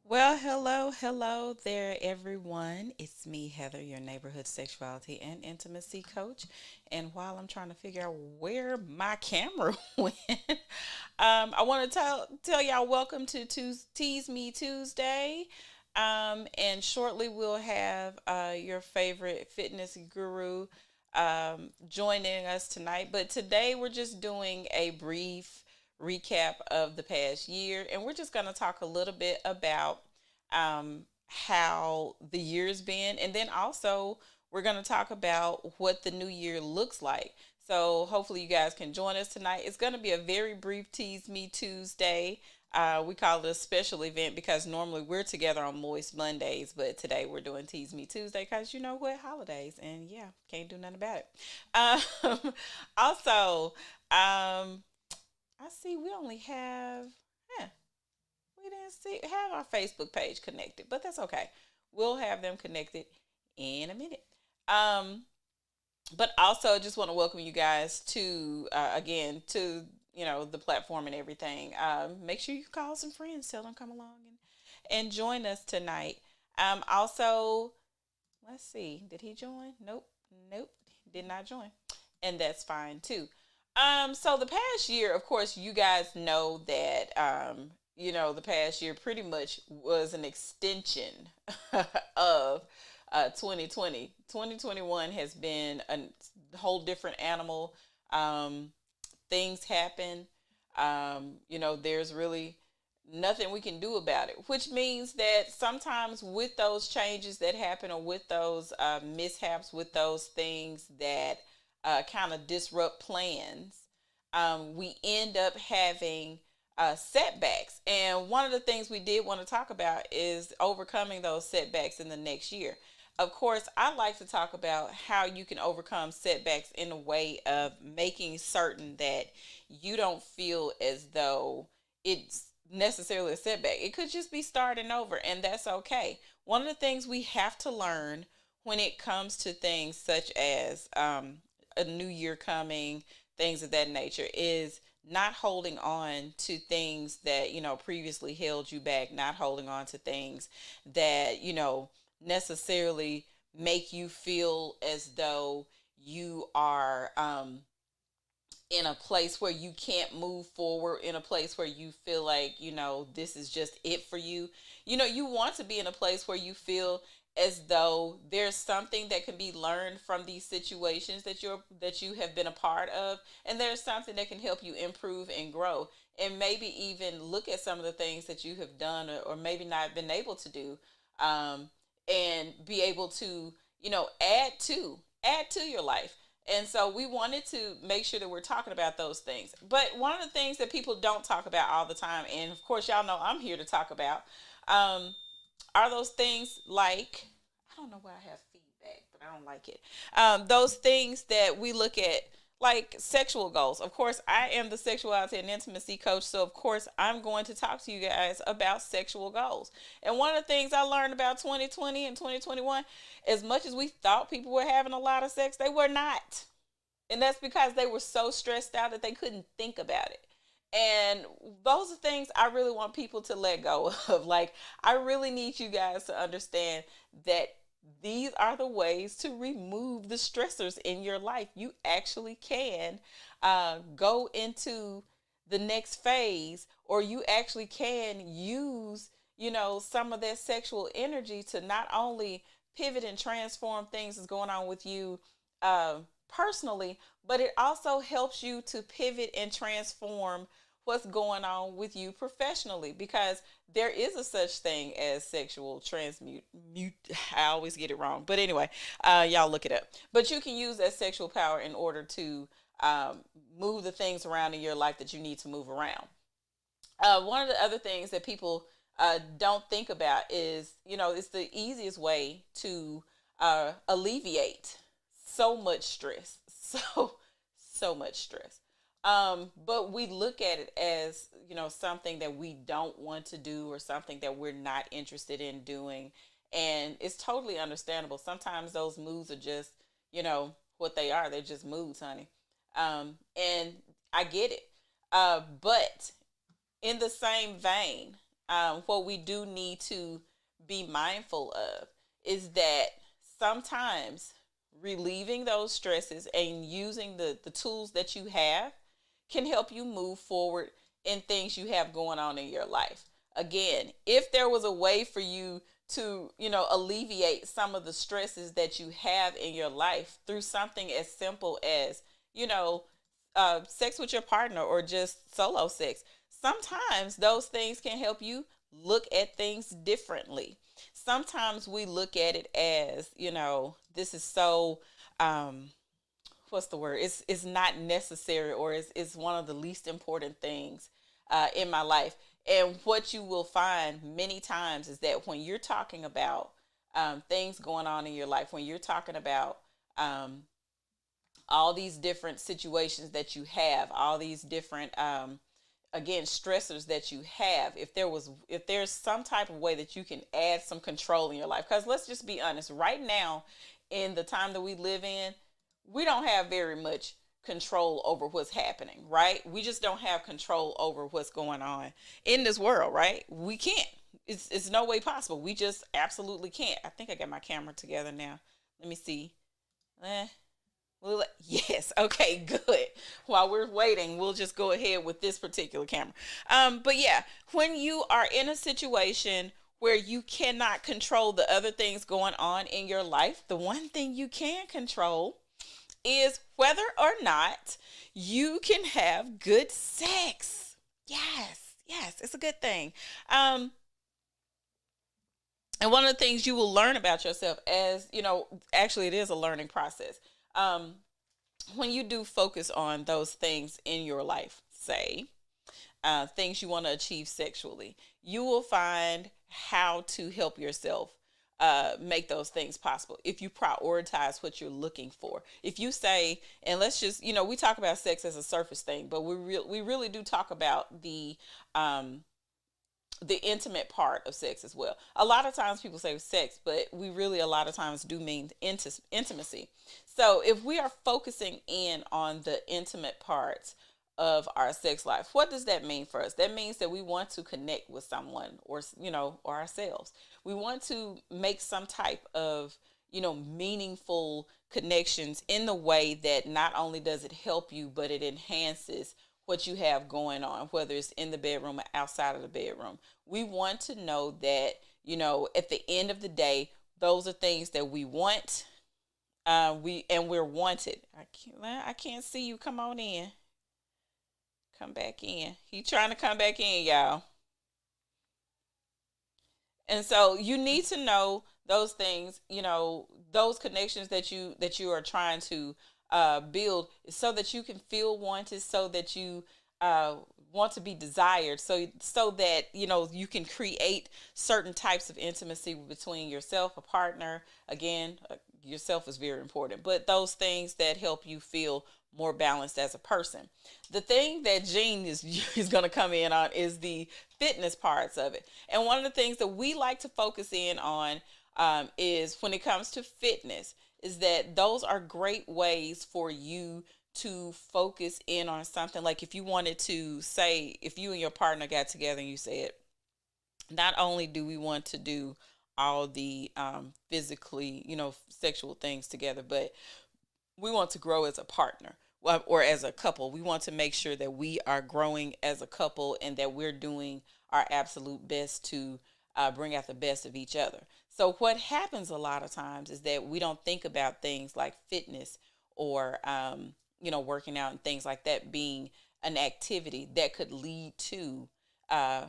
Well, hello there, everyone. It's me, Heather, your neighborhood sexuality and intimacy coach. And while I'm trying to figure out where my camera went, I want to tell y'all welcome to Tease Me Tuesday. And shortly we'll have your favorite fitness guru joining us tonight. But today we're just doing a brief recap of the past year, and we're just going to talk a little bit about how the year's been, and then also we're going to talk about what the new year looks like. So hopefully you guys can join us tonight. It's going to be a very brief Tease Me Tuesday. We call it a special event because normally we're together on Moist Mondays, but today we're doing Tease Me Tuesday because you know what, holidays, and yeah, can't do nothing about it. Also, I see we only have, we didn't have our Facebook page connected, but that's okay. We'll have them connected in a minute. Um, but also just want to welcome you guys to again to the platform and everything. Make sure you call some friends, tell them come along and join us tonight. Also, let's see, did he join? Nope, did not join, and that's fine too. So the past year, of course, you guys know that the past year pretty much was an extension of 2020. 2021 has been a whole different animal. Things happen. There's really nothing we can do about it, which means that sometimes with those changes that happen or with those mishaps, with those things that kind of disrupt plans, we end up having setbacks. And one of the things we did want to talk about is overcoming those setbacks in the next year. Of course, I like to talk about how you can overcome setbacks in a way of making certain that you don't feel as though it's necessarily a setback. It could just be starting over, and that's okay. One of the things we have to learn when it comes to things such as a new year coming, things of that nature, is not holding on to things that previously held you back, not holding on to things that necessarily make you feel as though you are in a place where you can't move forward, in a place where you feel like this is just it for you. You want to be in a place where you feel as though there's something that can be learned from these situations that you have been a part of, and there's something that can help you improve and grow, and maybe even look at some of the things that you have done or maybe not been able to do, and be able to add add to your life. And so we wanted to make sure that we're talking about those things. But one of the things that people don't talk about all the time, and of course, y'all know I'm here to talk about, um, are those things like, I don't know why I have feedback, but I don't like it. Those things that we look at, like sexual goals. Of course, I am the sexuality and intimacy coach, so of course, I'm going to talk to you guys about sexual goals. And one of the things I learned about 2020 and 2021, as much as we thought people were having a lot of sex, they were not. And that's because they were so stressed out that they couldn't think about it. And those are things I really want people to let go of. Like, I really need you guys to understand that these are the ways to remove the stressors in your life. You actually can go into the next phase, or you actually can use, some of that sexual energy to not only pivot and transform things that's going on with you personally, but it also helps you to pivot and transform what's going on with you professionally, because there is a such thing as sexual transmute mute. I always get it wrong, but anyway, y'all look it up. But you can use that sexual power in order to move the things around in your life that you need to move around. One of the other things that people don't think about is, it's the easiest way to alleviate so much stress. So much stress. But we look at it as, something that we don't want to do, or something that we're not interested in doing. And it's totally understandable. Sometimes those moods are just, what they are. They're just moods, honey. And I get it. But in the same vein, what we do need to be mindful of is that sometimes relieving those stresses and using the tools that you have can help you move forward in things you have going on in your life. Again, if there was a way for you to, alleviate some of the stresses that you have in your life through something as simple as, sex with your partner, or just solo sex, sometimes those things can help you look at things differently. Sometimes we look at it as, this is so, what's the word? It's not necessary, or it's one of the least important things in my life. And what you will find many times is that when you're talking about things going on in your life, when you're talking about all these different situations that you have, all these different again, stressors that you have, if there's some type of way that you can add some control in your life, because let's just be honest, right now in the time that we live in, we don't have very much control over what's happening, right? We just don't have control over what's going on in this world, right? We can't. It's no way possible. We just absolutely can't. I think I got my camera together now. Let me see. Well, yes. Okay, good. While we're waiting, we'll just go ahead with this particular camera. But yeah, when you are in a situation where you cannot control the other things going on in your life, the one thing you can control is whether or not you can have good sex. Yes, it's a good thing. And one of the things you will learn about yourself, as actually it is a learning process. When you do focus on those things in your life, say things you want to achieve sexually, you will find how to help yourself make those things possible. If you prioritize what you're looking for, if you say, and let's just, we talk about sex as a surface thing, but we really do talk about the intimate part of sex as well. A lot of times people say sex, but we really a lot of times do mean intimacy. So if we are focusing in on the intimate parts of our sex life, what does that mean for us? That means that we want to connect with someone, or or ourselves. We want to make some type of meaningful connections in the way that not only does it help you, but it enhances what you have going on, whether it's in the bedroom or outside of the bedroom. We want to know that, at the end of the day, those are things that we want. We're wanted. I can't see you. Come on in. Come back in. He trying to come back in, y'all. And so you need to know those things, those connections that you are trying to build, so that you can feel wanted, so that you uh, want to be desired, so that you can create certain types of intimacy between yourself, a partner. Again, yourself is very important, but those things that help you feel more balanced as a person. The thing that Gene is going to come in on is the fitness parts of it. And one of the things that we like to focus in on, is when it comes to fitness, is that those are great ways for you to focus in on something. Like if you wanted to say, if you and your partner got together and you said, not only do we want to do all the physically, sexual things together, but we want to grow as a partner, or as a couple. We want to make sure that we are growing as a couple and that we're doing our absolute best to bring out the best of each other. So, what happens a lot of times is that we don't think about things like fitness, or, working out and things like that being an activity that could lead to uh,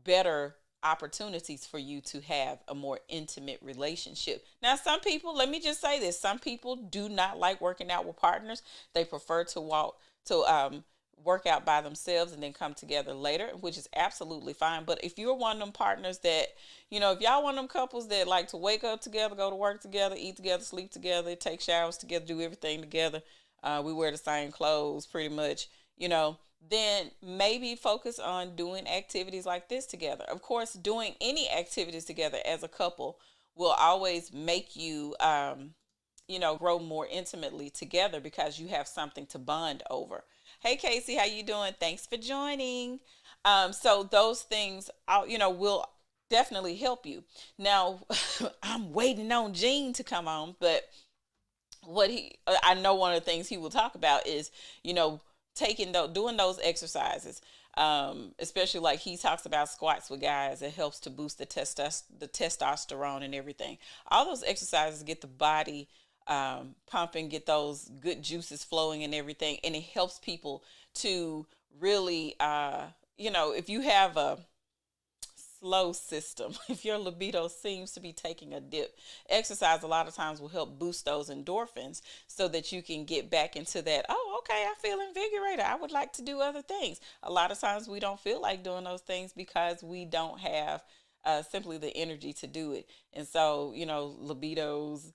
better opportunities for you to have a more intimate relationship. Now, some people, let me just say this, some people do not like working out with partners. They prefer to work out by themselves and then come together later, which is absolutely fine. But if you're one of them partners that, if y'all one of them couples that like to wake up together, go to work together, eat together, sleep together, take showers together, do everything together, we wear the same clothes pretty much, then maybe focus on doing activities like this together. Of course, doing any activities together as a couple will always make you, grow more intimately together, because you have something to bond over. Hey, Casey, how you doing? Thanks for joining. So those things, will definitely help you. Now, I'm waiting on Gene to come on, but I know one of the things he will talk about is, doing those exercises, especially like he talks about squats with guys. It helps to boost the testosterone and everything. All those exercises get the body pumping, get those good juices flowing and everything, and it helps people to really, if you have a slow system, if your libido seems to be taking a dip, exercise a lot of times will help boost those endorphins, so that you can get back into that, oh, okay, I feel invigorated, I would like to do other things. A lot of times we don't feel like doing those things because we don't have simply the energy to do it. And so, libidos,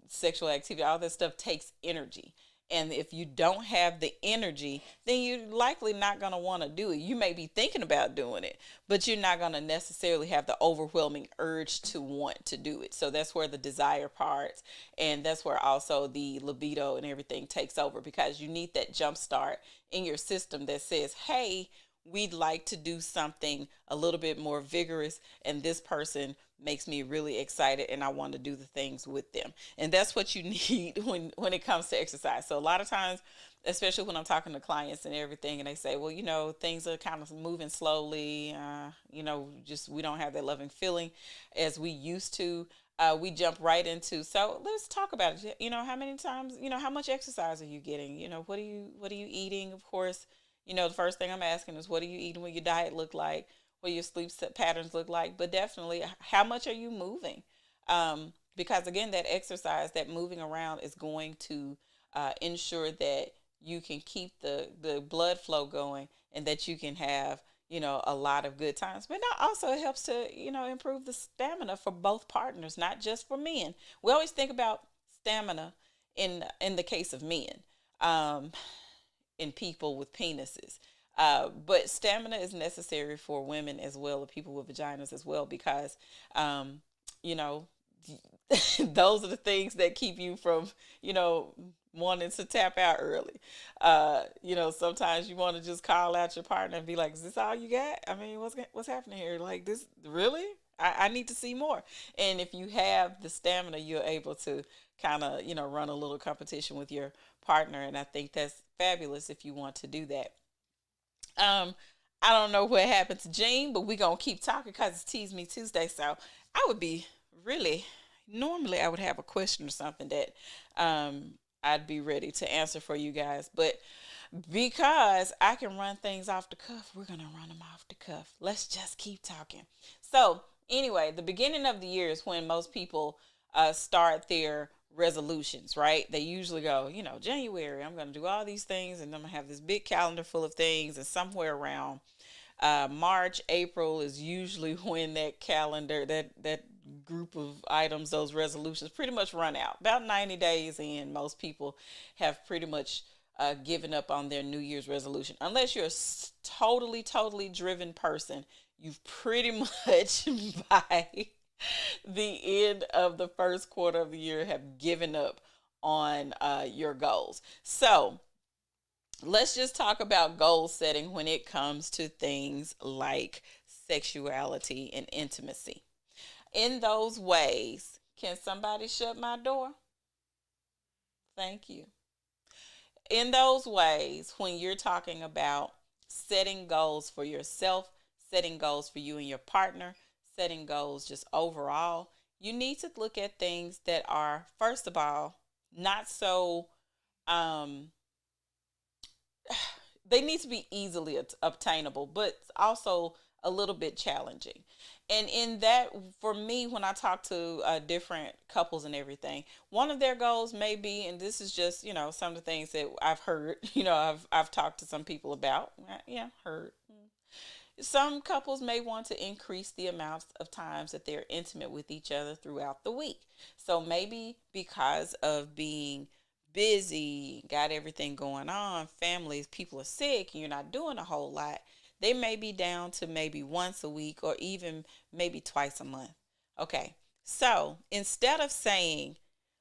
sexual activity, all that stuff takes energy. And if you don't have the energy, then you're likely not going to want to do it. You may be thinking about doing it, but you're not going to necessarily have the overwhelming urge to want to do it. So that's where the desire parts, and that's where also the libido and everything takes over, because you need that jump start in your system that says, hey, we'd like to do something a little bit more vigorous, and this person makes me really excited, and I want to do the things with them. And that's what you need when it comes to exercise. So a lot of times, especially when I'm talking to clients and everything, and they say, well, things are kind of moving slowly, just we don't have that loving feeling as we used to. We jump right into, so let's talk about it. How many times, how much exercise are you getting? What are you eating? Of course, the first thing I'm asking is, what are you eating? What your diet look like? What your sleep patterns look like? But definitely, how much are you moving? Because again, that exercise, that moving around, is going to ensure that you can keep the blood flow going, and that you can have, a lot of good times. But now also it helps to, improve the stamina for both partners, not just for men. We always think about stamina in the case of men. In people with penises. But stamina is necessary for women as well, or people with vaginas as well, because, you know, those are the things that keep you from, wanting to tap out early. Sometimes you want to just call out your partner and be like, is this all you got? I mean, what's happening here? Like, this, really? I need to see more. And if you have the stamina, you're able to kind of, run a little competition with your partner. And I think that's fabulous if you want to do that. Um, I don't know what happened to Gene, but we're going to keep talking because it's Tease Me Tuesday. So I would be really, normally I would have a question or something that I'd be ready to answer for you guys. But because I can run things off the cuff, we're going to run them off the cuff. Let's just keep talking. So, anyway, the beginning of the year is when most people start their resolutions, right? They usually go, January, I'm going to do all these things and I'm going to have this big calendar full of things. And somewhere around March, April is usually when that calendar, that group of items, those resolutions pretty much run out. About 90 days in, most people have pretty much given up on their New Year's resolution. Unless you're a totally driven person, you've pretty much by the end of the first quarter of the year have given up on your goals. So let's just talk about goal setting when it comes to things like sexuality and intimacy. In those ways, can somebody shut my door? Thank you. In those ways, when you're talking about setting goals for yourself, setting goals for you and your partner, setting goals just overall, you need to look at things that are, first of all, not so um, they need to be easily obtainable, but also a little bit challenging. And in that, for me, when I talk to different couples and everything, one of their goals may be, and this is just some of the things that I've heard, I've talked to some people about, yeah, heard. Some couples may want to increase the amount of times that they're intimate with each other throughout the week. So maybe because of being busy, got everything going on, families, people are sick, and you're not doing a whole lot, they may be down to maybe once a week or even maybe twice a month. Okay, so instead of saying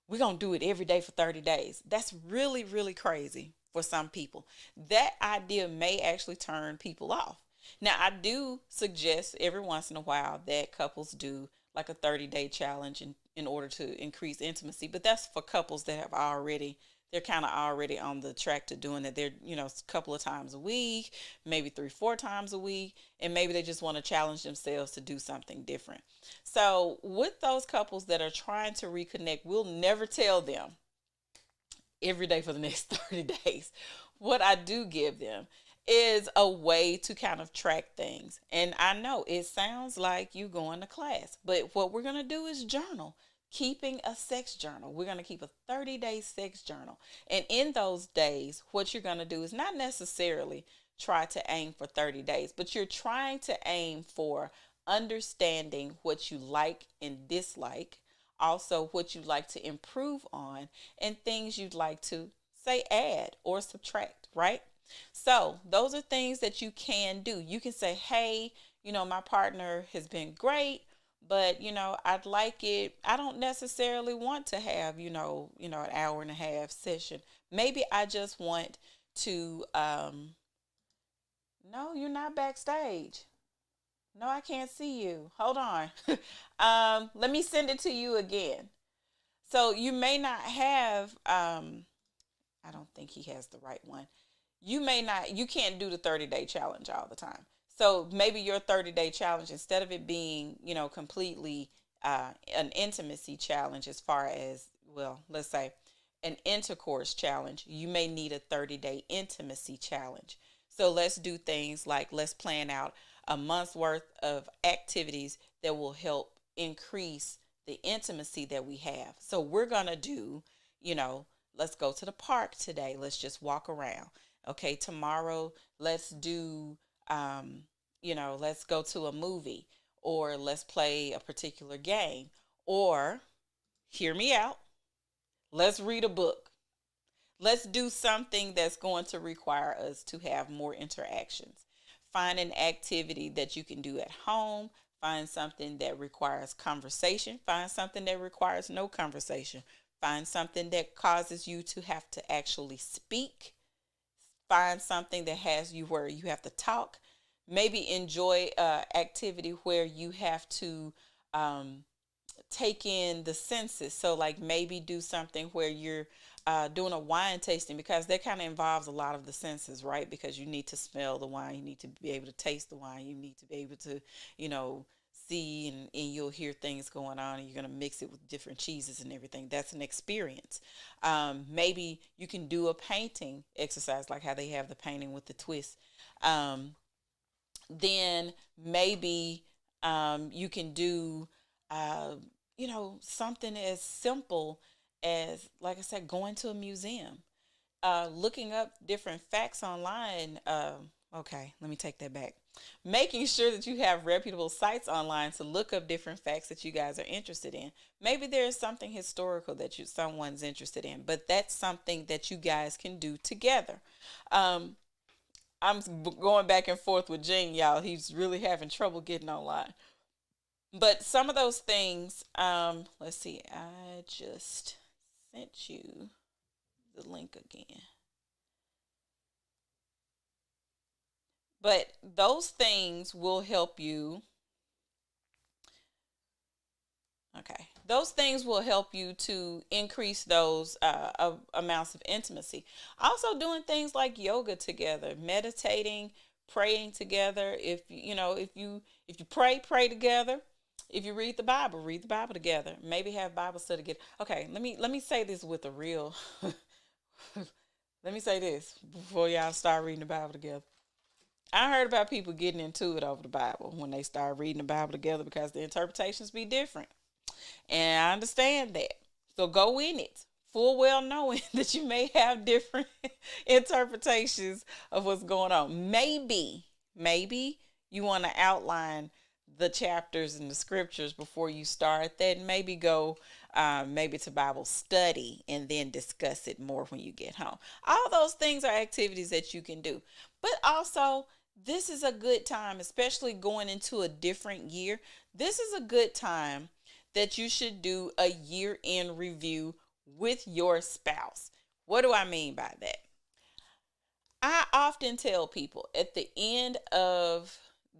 we're going to do it every day for 30 days, that's really crazy for some people. That idea may actually turn people off. Now, I do suggest every once in a while that couples do like a 30-day challenge in order to increase intimacy, but that's for couples that have already, they're kind of already on the track to doing it. They're, a couple of times a week, maybe 3-4 times a week, and maybe they just want to challenge themselves to do something different. So with those couples that are trying to reconnect, we'll never tell them every day for the next 30 days. What I do give them is a way to kind of track things. And I know it sounds like you going to class, but what we're going to do is journal. Keeping a sex journal. We're going to keep a 30-day sex journal. And in those days, what you're going to do is not necessarily try to aim for 30 days, but you're trying to aim for understanding what you like and dislike, also what you'd like to improve on, and things you'd like to say add or subtract, right? So those are things that you can do. You can say, hey, my partner has been great, but I'd like it. I don't necessarily want to have, an hour and a half session. Maybe I just want to no, you're not backstage. No, I can't see you. Hold on. Let me send it to you again. So you may not have I don't think he has the right one. You can't do the 30-day challenge all the time. So maybe your 30-day challenge, instead of it being, completely an intimacy challenge, as far as, well, let's say an intercourse challenge, you may need a 30-day intimacy challenge. So let's do things like, let's plan out a month's worth of activities that will help increase the intimacy that we have. So we're going to do, let's go to the park today. Let's just walk around. Okay, tomorrow, let's do, let's go to a movie, or let's play a particular game, or hear me out, let's read a book. Let's do something that's going to require us to have more interactions. Find an activity that you can do at home. Find something that requires conversation. Find something that requires no conversation. Find something that causes you to have to actually speak. Find something that has you where you have to talk. Maybe enjoy activity where you have to take in the senses. So like maybe do something where you're doing a wine tasting, because that kind of involves a lot of the senses, right? Because you need to smell the wine, you need to be able to taste the wine, you need to be able to, see and you'll hear things going on, and you're going to mix it with different cheeses and everything. That's an experience. Maybe you can do a painting exercise, like how they have the painting with the twist. Um, then maybe you can do, uh, something as simple as, like I said, going to a museum, looking up different facts online. Okay, let me take that back. Making sure that you have reputable sites online to look up different facts that you guys are interested in. Maybe there's something historical that someone's interested in, but that's something that you guys can do together. Um, I'm going back and forth with Gene, y'all. He's really having trouble getting online. But some of those things, let's see, I just sent you the link again. But those things will help you. Okay. Those things will help you to increase those amounts of intimacy. Also, doing things like yoga together, meditating, praying together. If you pray together. If you read the Bible together. Maybe have Bible study together. Okay, let me say this with a real. Let me say this before y'all start reading the Bible together. I heard about people getting into it over the Bible when they start reading the Bible together because the interpretations be different. And I understand that. So go in it, full well knowing that you may have different interpretations of what's going on. Maybe you want to outline the chapters and the scriptures before you start that. Maybe go maybe to Bible study and then discuss it more when you get home. All those things are activities that you can do. But also, this is a good time, especially going into a different year. This is a good time that you should do a year in review with your spouse. What do I mean by that? I often tell people at the end of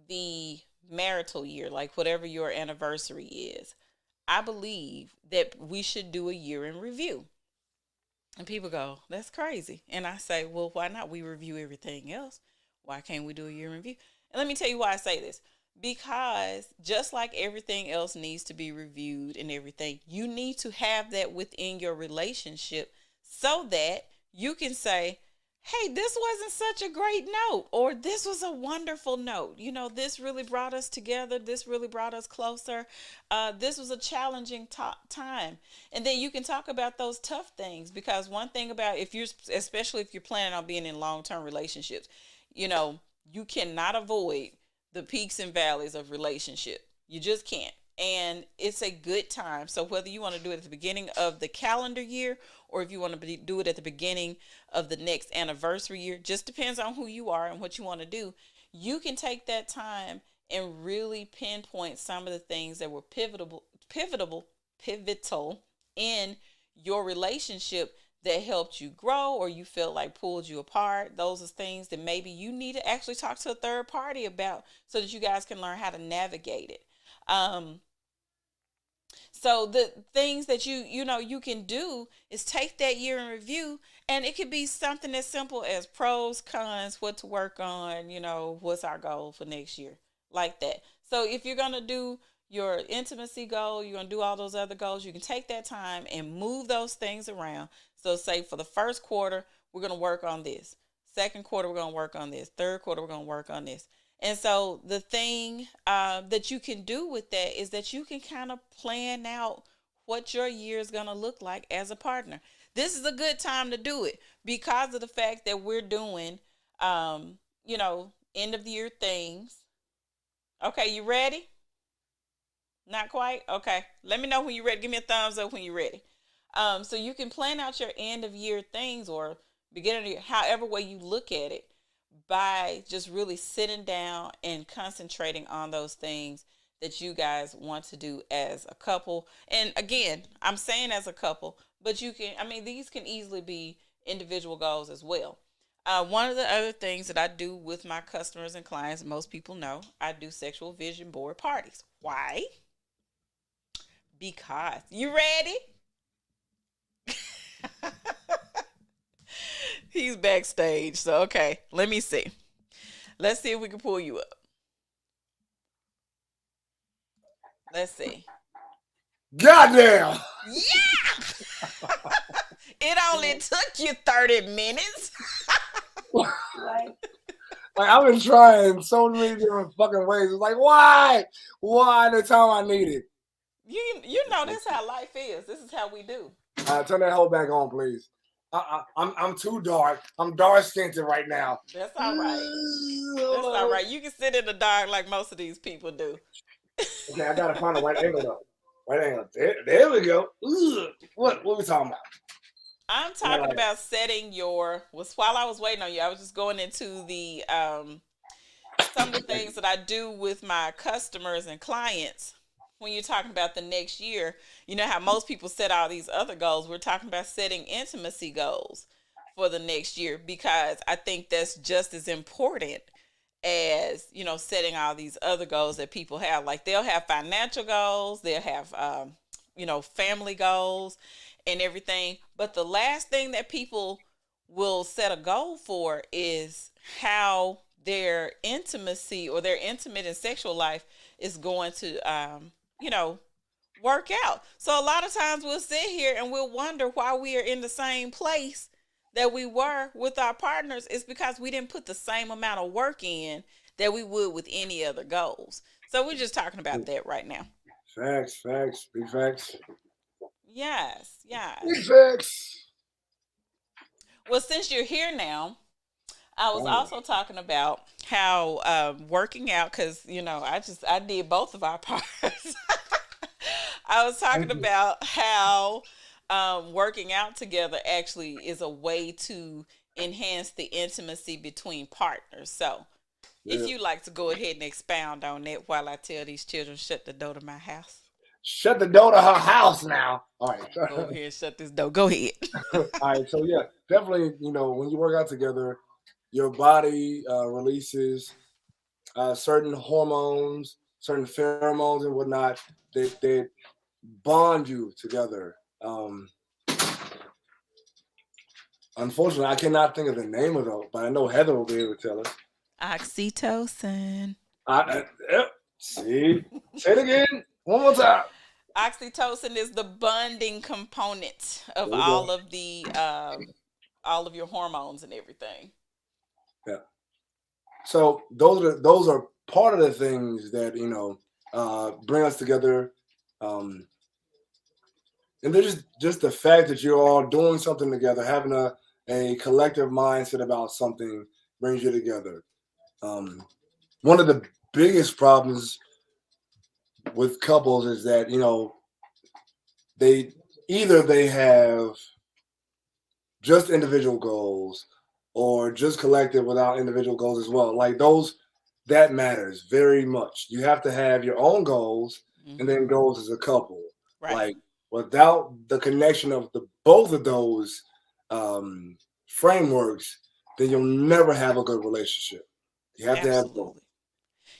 the marital year, like whatever your anniversary is, I believe that we should do a year in review. And people go, that's crazy. And I say, well, why not? We review everything else. Why can't we do a year in review? And let me tell you why I say this. Because just like everything else needs to be reviewed and everything, you need to have that within your relationship so that you can say, hey, this wasn't such a great note, or this was a wonderful note. This really brought us together. This really brought us closer. This was a challenging time. And then you can talk about those tough things, because one thing about, especially if you're planning on being in long-term relationships, you cannot avoid the peaks and valleys of relationship. You just can't. And it's a good time. So whether you want to do it at the beginning of the calendar year, or if you want to do it at the beginning of the next anniversary year, just depends on who you are and what you want to do. You can take that time and really pinpoint some of the things that were pivotal in your relationship that helped you grow, or you felt like pulled you apart. Those are things that maybe you need to actually talk to a third party about, so that you guys can learn how to navigate it. So the things that you can do is take that year in review, and it could be something as simple as pros, cons, what to work on, what's our goal for next year, like that. So if you're going to do your intimacy goal, you're going to do all those other goals, you can take that time and move those things around. So say for the first quarter, we're going to work on this. Second quarter, we're going to work on this. Third quarter, we're going to work on this. And so the thing that you can do with that is that you can kind of plan out what your year is going to look like as a partner. This is a good time to do it because of the fact that we're doing, end of the year things. Okay, you ready? Not quite? Okay. Let me know when you're ready. Give me a thumbs up when you're ready. So you can plan out your end of year things, or beginning of year, however way you look at it, by just really sitting down and concentrating on those things that you guys want to do as a couple. And again, I'm saying as a couple, but these can easily be individual goals as well. One of the other things that I do with my customers and clients, most people know, I do sexual vision board parties. Why? Because you ready? He's backstage. So, okay, let me see. Let's see if we can pull you up. Let's see. Goddamn. Yeah! It only took you 30 minutes. Like I've been trying so many different fucking ways. It's like why? Why the time I need it? You know this how life is. This is how we do. Turn that hoe back on, please. I'm too dark. I'm dark skinned right now. That's all right. That's all right. You can sit in the dark like most of these people do. Okay, I gotta find a right angle though. Right angle. There we go. Ugh. What we talking about? I'm talking about setting your was while I was waiting on you, I was just going into the some of the things that I do with my customers and clients when you're talking about the next year. You know how most people set all these other goals. We're talking about setting intimacy goals for the next year because I think that's just as important as setting all these other goals that people have. Like they'll have financial goals, they'll have family goals and everything, but the last thing that people will set a goal for is how their intimacy or their intimate and sexual life is going to you know work out. So a lot of times we'll sit here and we'll wonder why we are in the same place that we were with our partners. Is because we didn't put the same amount of work in that we would with any other goals. So we're just talking about that right now. Facts, big facts. Yes, Big yes. facts. Well, since you're here now, I was Oh, also talking about how working out, because I did both of our parts. I was talking thank you. about how working out together actually is a way to enhance the intimacy between partners. So, if Yeah. you'd like to go ahead and expound on that while I tell these children shut the door to my house. Shut the door to her house now. All right. Go over here and shut this door. Go ahead. All right. So yeah, definitely. When you work out together, your body releases certain hormones, certain pheromones, and whatnot that bond you together. Um, Unfortunately, I cannot think of the name of it, but I know Heather will be able to tell us. Oxytocin. Yep. See, say it again one more time. Oxytocin is the bonding component of There we go. all of your hormones and everything. Yeah. So those are part of the things that bring us together, um, and they're just the fact that you're all doing something together, having a collective mindset about something brings you together. Um, One of the biggest problems with couples is that they they have just individual goals or just collective without individual goals as well. Like those, that matters very much. You have to have your own goals and Hmm. then goals as a couple. Right. Like without the connection of the both of those um, frameworks, then you'll never have a good relationship. You have to have both.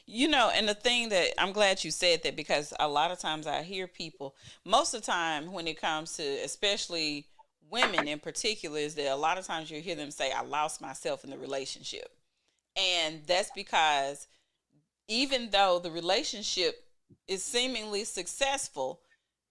Absolutely. And the thing that I'm glad you said that, because a lot of times I hear people, most of the time when it comes to especially women in particular, is that a lot of times you hear them say, I lost myself in the relationship. And that's because even though the relationship is seemingly successful,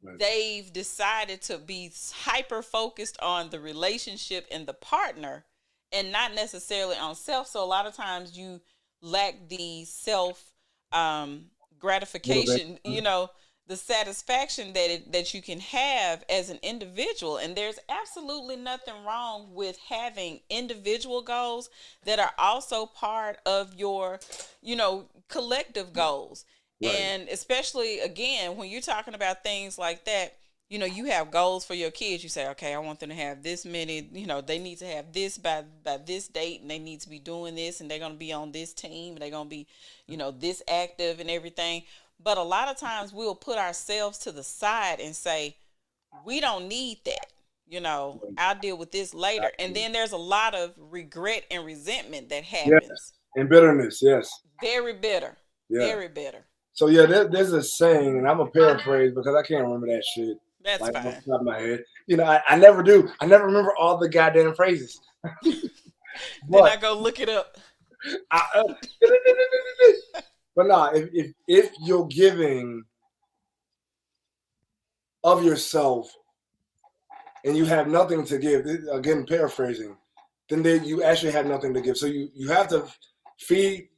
Right. they've decided to be hyper focused on the relationship and the partner and not necessarily on self. So a lot of times you lack the self um, gratification, Motivation. the satisfaction that you can have as an individual. And there's absolutely nothing wrong with having individual goals that are also part of your, collective goals. Right. And especially again, when you're talking about things like that, you have goals for your kids. You say, okay, I want them to have this many, they need to have this by this date, and they need to be doing this, and they're going to be on this team, and they're going to be, this active and everything. But a lot of times we'll put ourselves to the side and say, we don't need that. I'll deal with this later. And then there's a lot of regret and resentment that Yes. happens. And bitterness. Yes. Very bitter. Yeah. Very bitter. So yeah, there's a saying, and I'm a paraphrase because I can't remember that shit That's like off fine. the top of my head. I never do. I never remember all the goddamn phrases. Then But I go look it up. I, but no, if you're giving of yourself and you have nothing to give, again paraphrasing, then you actually have nothing to give. So you have to feed,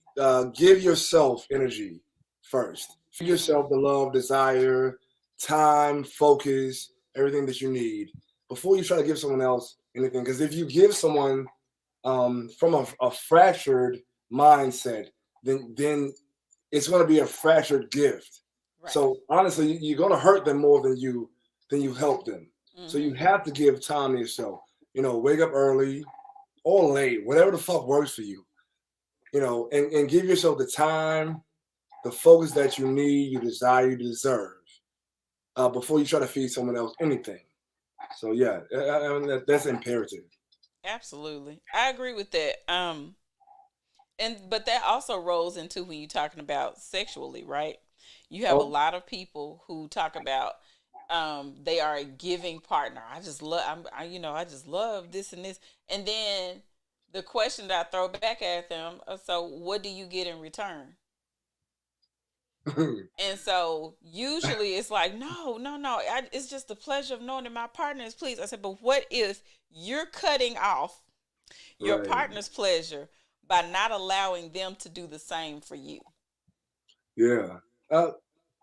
give yourself energy first. Feed Mm-hmm. yourself the love, desire, time, focus, everything that you need before you try to give someone else anything. Because if you give someone from a fractured mindset, then it's going to be a fractured gift. Right. So honestly, you're going to hurt them more than you help them. So you Mm-hmm. have to give time to yourself. Wake up early or late, whatever the fuck works for you. And give yourself the time, the focus that you need, you desire, you deserve, before you try to feed someone else anything. So yeah, I mean, that's imperative. Absolutely. I agree with that. But that also rolls into when you're talking about sexually, right? You have a Oh, lot of people who talk about they are a giving partner. I just love I just love this and this. And then the question that I throw back at them, so what do you get in return? And so usually it's like, no, no, no. It's just the pleasure of knowing that my partner is pleased. I said, but what if you're cutting off your right. partner's pleasure by not allowing them to do the same for you? Yeah. Uh,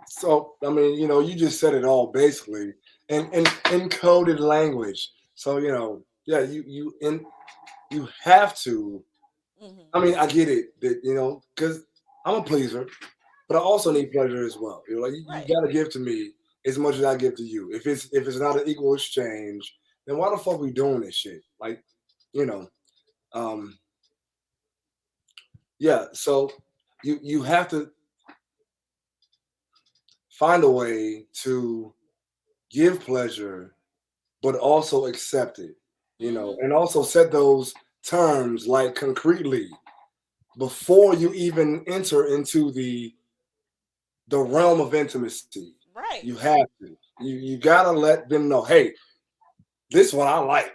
so I mean, you just said it all basically in encoded language. So yeah, you have to. I Mm-hmm. mean, I get it that because I'm a pleaser, but I also Mm-hmm. need pleasure as well. Like you Right. got to give to me as much as I give to you. If it's not an equal exchange, then why the fuck we doing this shit? Like, you know, um, yeah. So you have to find a way to give pleasure but also accept it, Mm-hmm. and also set those terms like concretely before you even enter into the realm of intimacy. Right. You have to. You gotta let them know, hey, this one I like.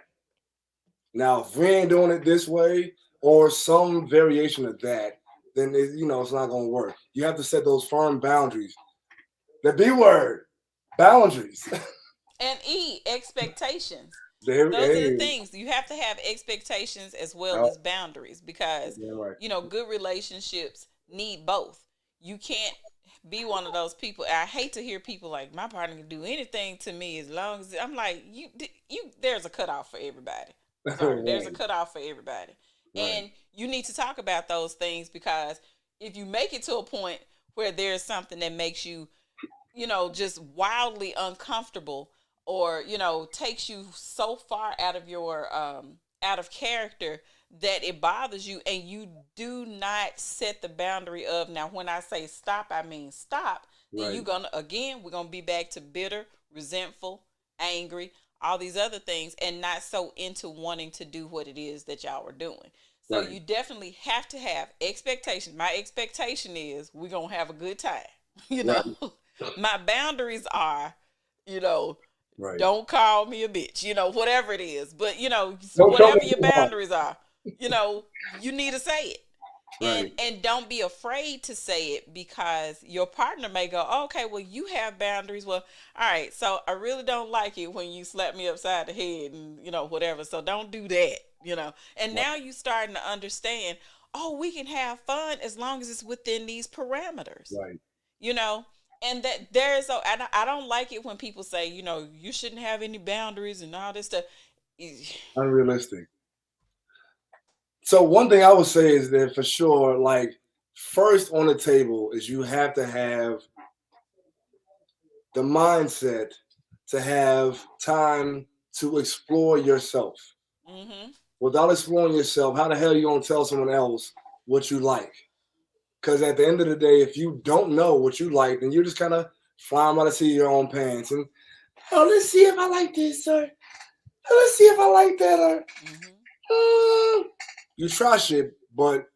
Now, if we ain't doing it this way or some variation of that, then it's not gonna work. You have to set those firm boundaries. The B word, boundaries. And expectations. There, Those are the hey, things. You have to have expectations as well oh, as boundaries because, yeah, right. good relationships need both. You can't be one of those people. I hate to hear people like my partner can do anything to me as long as I'm like you. There's a cutoff for everybody. Sorry, there's a Right, cutoff for everybody, right, and you need to talk about those things because if you make it to a point where there's something that makes you just wildly uncomfortable or, takes you so far out of your out of character that it bothers you and you do not set the boundary of now when I say stop, I mean stop, then right, we're gonna be back to bitter, resentful, angry, all these other things and not so into wanting to do what it is that y'all are doing. So right, you definitely have to have expectations. My expectation is we're gonna have a good time. you know right, my boundaries are, you know, right. don't call me a bitch, whatever it is. But, Don't choke whatever it your too hard. boundaries are, you need to say it. And Right, and don't be afraid to say it because your partner may go, oh, okay, well, you have boundaries. Well, all right, so I really don't like it when you slap me upside the head and, whatever. So don't do that, And right, now you starting to understand, oh, we can have fun as long as it's within these parameters right. you know and that there's a I don't like it when people say you shouldn't have any boundaries and all this stuff. Unrealistic. So one thing I would say is that for sure, like first on the table is you have to have the mindset to have time to explore yourself. Mm-hmm. Without exploring yourself, how the hell are you gonna tell someone else what you like? Because at the end of the day, if you don't know what you like, then you're just kind of flying by the seat of your own pants. And let's see if I like this, or let's see if I like that, or Mm-hmm. you try shit. But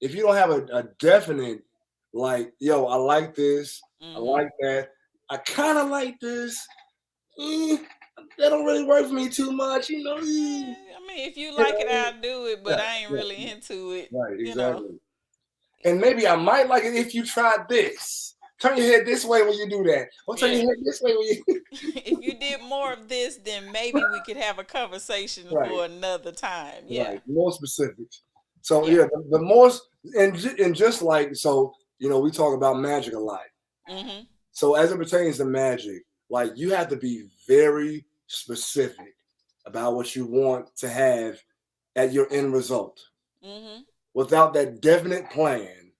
if you don't have a definite, like, yo, I like this, I Mm-hmm. like that, I kind of like this, eh, that don't really work for me too much, I mean, if you You like it, know, I'll do it, but yeah, I ain't yeah, really into it right, you know exactly. And maybe I might like it if you tried this. turn your head this way when you do that. Or turn your Yeah. head this way when you If you did more of this, then maybe we could have a conversation Right, for another time. Yeah. right. More specifics. So Yeah. yeah, the more and just like so, we talk about magic a lot. Mhm. So as it pertains to magic, like you have to be very specific about what you want to have at your end result. Mhm. Without that definite plan,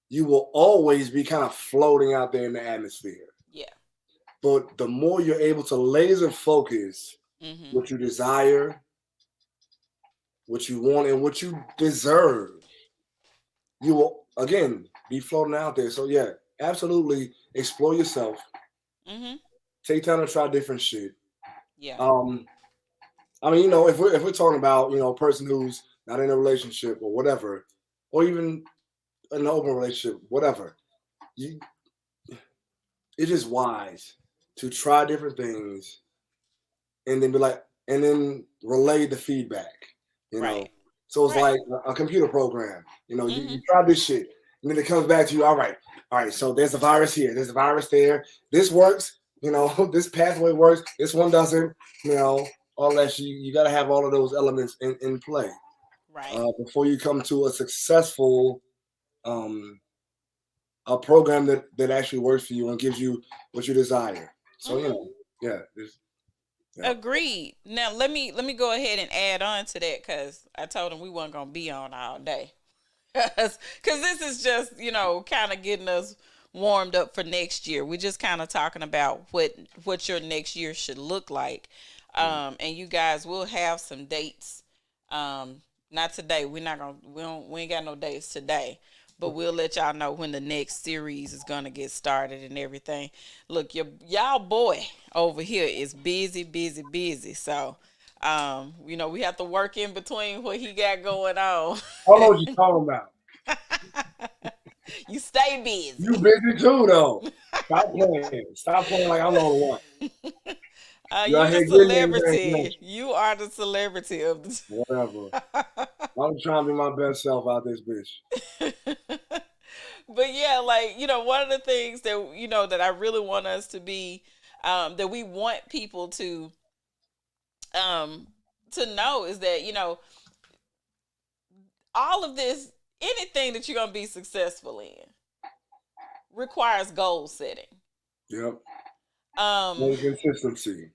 you will always be kind of floating out there in the atmosphere. Yeah. But the more you're able to laser focus Mhm. what you desire, what you want, and what you deserve, you will again be floating out there. So yeah, absolutely explore yourself. Mhm. Take time to try different shit. Yeah. Um, I mean, if we're talking about a person who's not in a relationship or whatever, or even an open relationship, whatever, you it's just wise to try different things and then be like, and then relay the feedback. You know, Right. so it's Right. like a computer program. You Mhm. try this shit, and then it comes back to you. All right. So there's a virus here. There's a virus there. This works. This pathway works. This one doesn't. You know, all that. You got to have all of those elements in play Right. before you come to a successful um, a program that actually works for you and gives you what you desire. So Mhm. yeah, yeah, Agreed. Now let me go ahead and add on to that because I told him we weren't gonna be on all day. Because this is just kind of getting us warmed up for next year. We're just kind of talking about what your next year should look like, and you guys will have some dates. Not today. We're not gonna. We ain't got no dates today. But we'll let y'all know when the next series is gonna get started and everything. Look, y'all boy over here is busy, busy, busy. So, we have to work in between what he got going on. I don't know what you're talking about. You stay You busy. busy too though. Stop playing. Stop playing like I'm the only one. You You're out the here getting the celebrity. information. You are the celebrity of Whatever. the. I'm trying to be my best self out this bitch. But yeah, like one of the things that that I really want us to be, that we want people um, to know is that all of this, anything that you're gonna be successful in, requires goal setting. Yep. Um, And consistency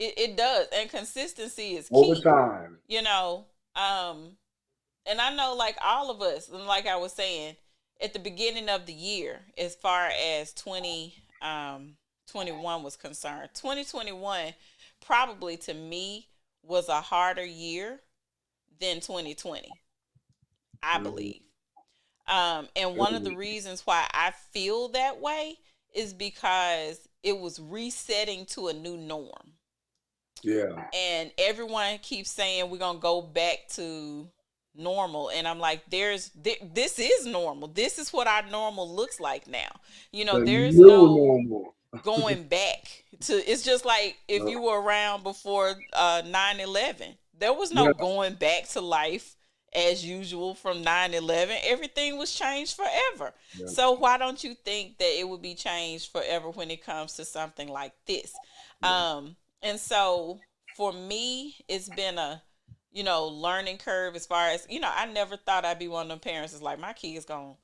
it does, and consistency is over key. time. You know, um, and I know like all of us, and like I was saying at the beginning of the year, as far as 21 was concerned, 2021 probably to me was a harder year than 2020. I Mm-hmm. believe. And one of the reasons why I feel that way is because it was resetting to a new norm. Yeah. And everyone keeps saying we're going to go back to normal, and I'm like, this is normal. This is what our normal looks like now. The There's new no normal. going back to, it's just like if No. you were around before 9/11, there was no Yeah. going back to life as usual from 9/11. Everything was changed forever. Yeah. So why don't you think that it would be changed forever when it comes to something like this? Yeah. And so for me, it's been a learning curve. As far as I never thought I'd be one of them parents that's like, my kids gonna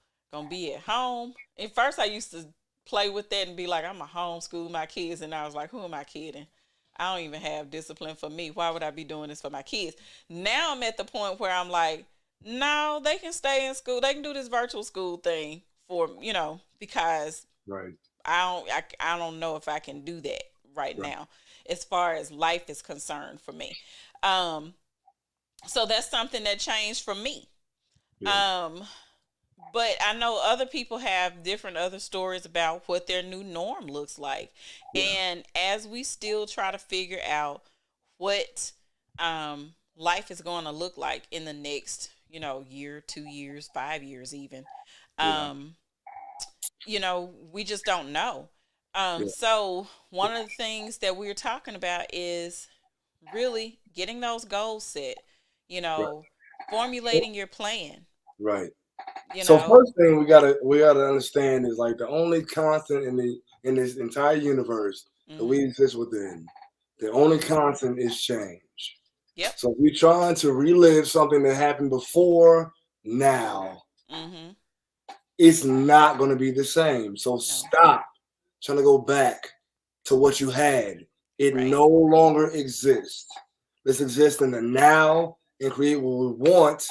be at home. At first I used to play with that and be like, I'm a homeschool my kids, and I was like, who am I kidding? I don't even have discipline for me. Why would I be doing this for my kids? Now I'm at the point where I'm like, no, they can stay in school. They can do this virtual school thing for because Right. I don't know if I can do that right Right. now as far as life is concerned for me. Um, so that's something that changed for me. Yeah. Um, but I know other people have different other stories about what their new norm looks like. Yeah. And as we still try to figure out what life is going to look like in the next, year, 2 years, 5 years, even, Yeah. um, we just don't know. Yeah. So one of the things that we're talking about is really getting those goals set, you Right. know, formulating your plan. Right. You So know. first thing we gotta understand is like the only constant in this entire universe that Mhm. we exist within, the only constant is change. Yep. So if you're trying to relive something that happened before now, Mhm. it's not going to be the same. So No. stop trying to go back to what you had. It Right. no longer exists. Let's exist in the now and create what we want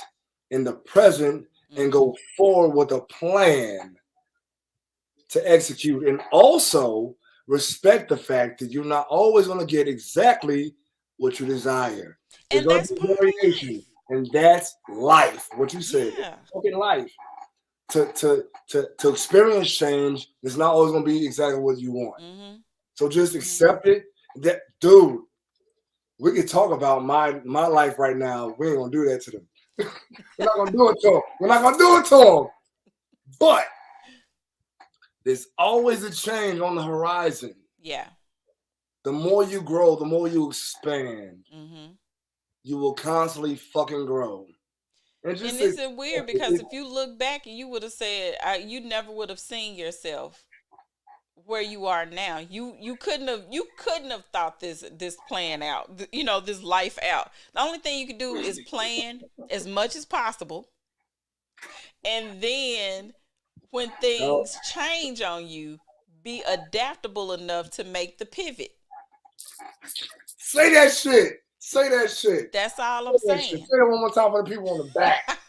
in the present and Mhm. go forward with a plan to execute. And also respect the fact that you're not always going to get exactly what you desire. There's And going to that's be part of variation, life. and that's life. What you said, it's Yeah. fucking life. To experience change, it's not always going to be exactly what you want. Mhm. So just Mhm. accept it. That dude, we can talk about my life right now. We ain't gonna do that to them. We're not gonna do it to them. We're not gonna do it to them. But there's always a change on the horizon. Yeah. The more you grow, the more you expand. Mhm. You will constantly fucking grow. And And just isn't weird because it, if you look back and you would have said you never would have seen yourself where you are now. You couldn't have thought this plan out. This life out. The only thing you can do is plan as much as possible, and then when no, things change on you, be adaptable enough to make the pivot. say that shit. Say that shit. That's all Say I'm that shit. saying. Say that one more time for the people on the back.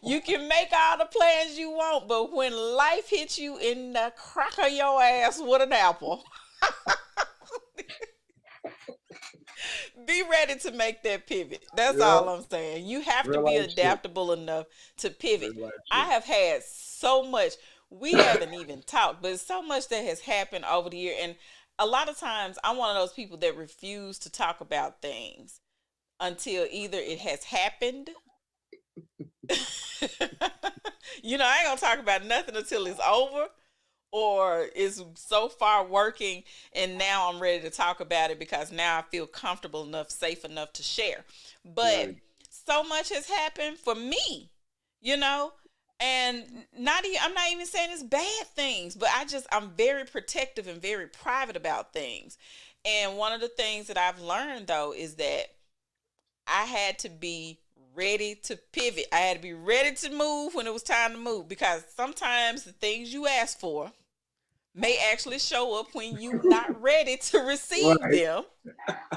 You can make all the plans you want, but when life hits you in the crack of your ass with an apple, be ready to make that pivot. That's Yeah, all I'm saying. You have to real be life shit. adaptable enough to pivot. Real life I shit. have had so much, we haven't even talked, but so much that has happened over the year. And a lot of times I'm one of those people that refuse to talk about things until either it has happened. I ain't gonna talk about nothing until it's over, or it's so far working and now I'm ready to talk about it because now I feel comfortable enough, safe enough to share. But Right. so much has happened for me, you know, and I'm not even saying it's bad things, but I'm very protective and very private about things. And one of the things that I've learned though is that I had to be ready to pivot. I had to be ready to move when it was time to move, because sometimes the things you ask for may actually show up when you not ready to receive Right. them.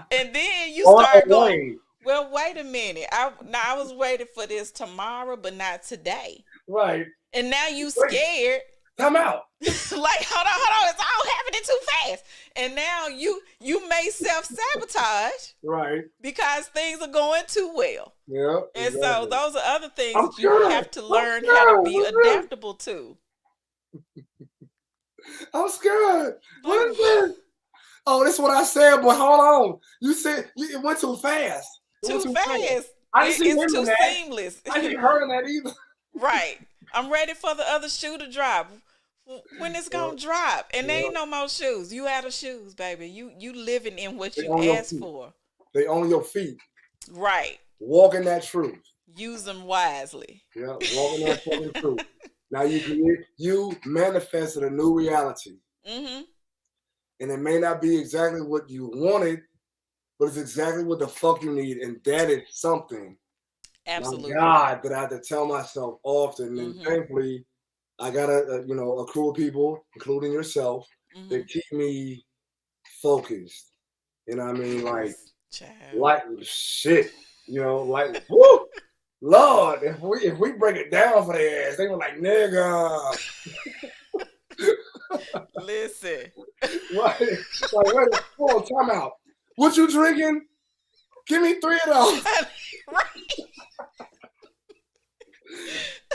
And then you On the start going, way. well, wait a minute. I was waiting for this tomorrow, but not today. Right. And now you Wait. scared. Time out. Like, hold on, it's all happening too fast. And now you may self-sabotage Right. because things are going too well. Yeah. And so Exactly. those are other things I'm that you scared. have to I'm learn how to scared. be What's this? adaptable to. I'm scared. Like, What is this? Oh, that's what I said, but hold on. You said it went too fast. It went too too fast. fast. I didn't see It's him in too that. seamless. I didn't hear in that either. Right. I'm ready for the other shoe to drop. When it's Yeah, gonna drop, and there yeah. ain't no more shoes. You out of shoes, baby. You living in what They you on your asked feet. for. They on your feet. Right. Walk in that truth. Use them wisely. Yeah, walk in that fucking truth. Now you manifested a new reality. Mm-hmm. And it may not be exactly what you wanted, but it's exactly what the fuck you need. And that is something, my Absolutely. God, that I have to tell myself often. And Mm-hmm. thankfully, I got a crew of people, including yourself, Mm-hmm. that keep me focused. You know what I mean? Yes, child. Like shit. Woo, Lord, if we break it down for their ass, they were like, nigga. Listen. Right? Like, wait, hold on, time out. What you drinking? Give me 3 of those. Right.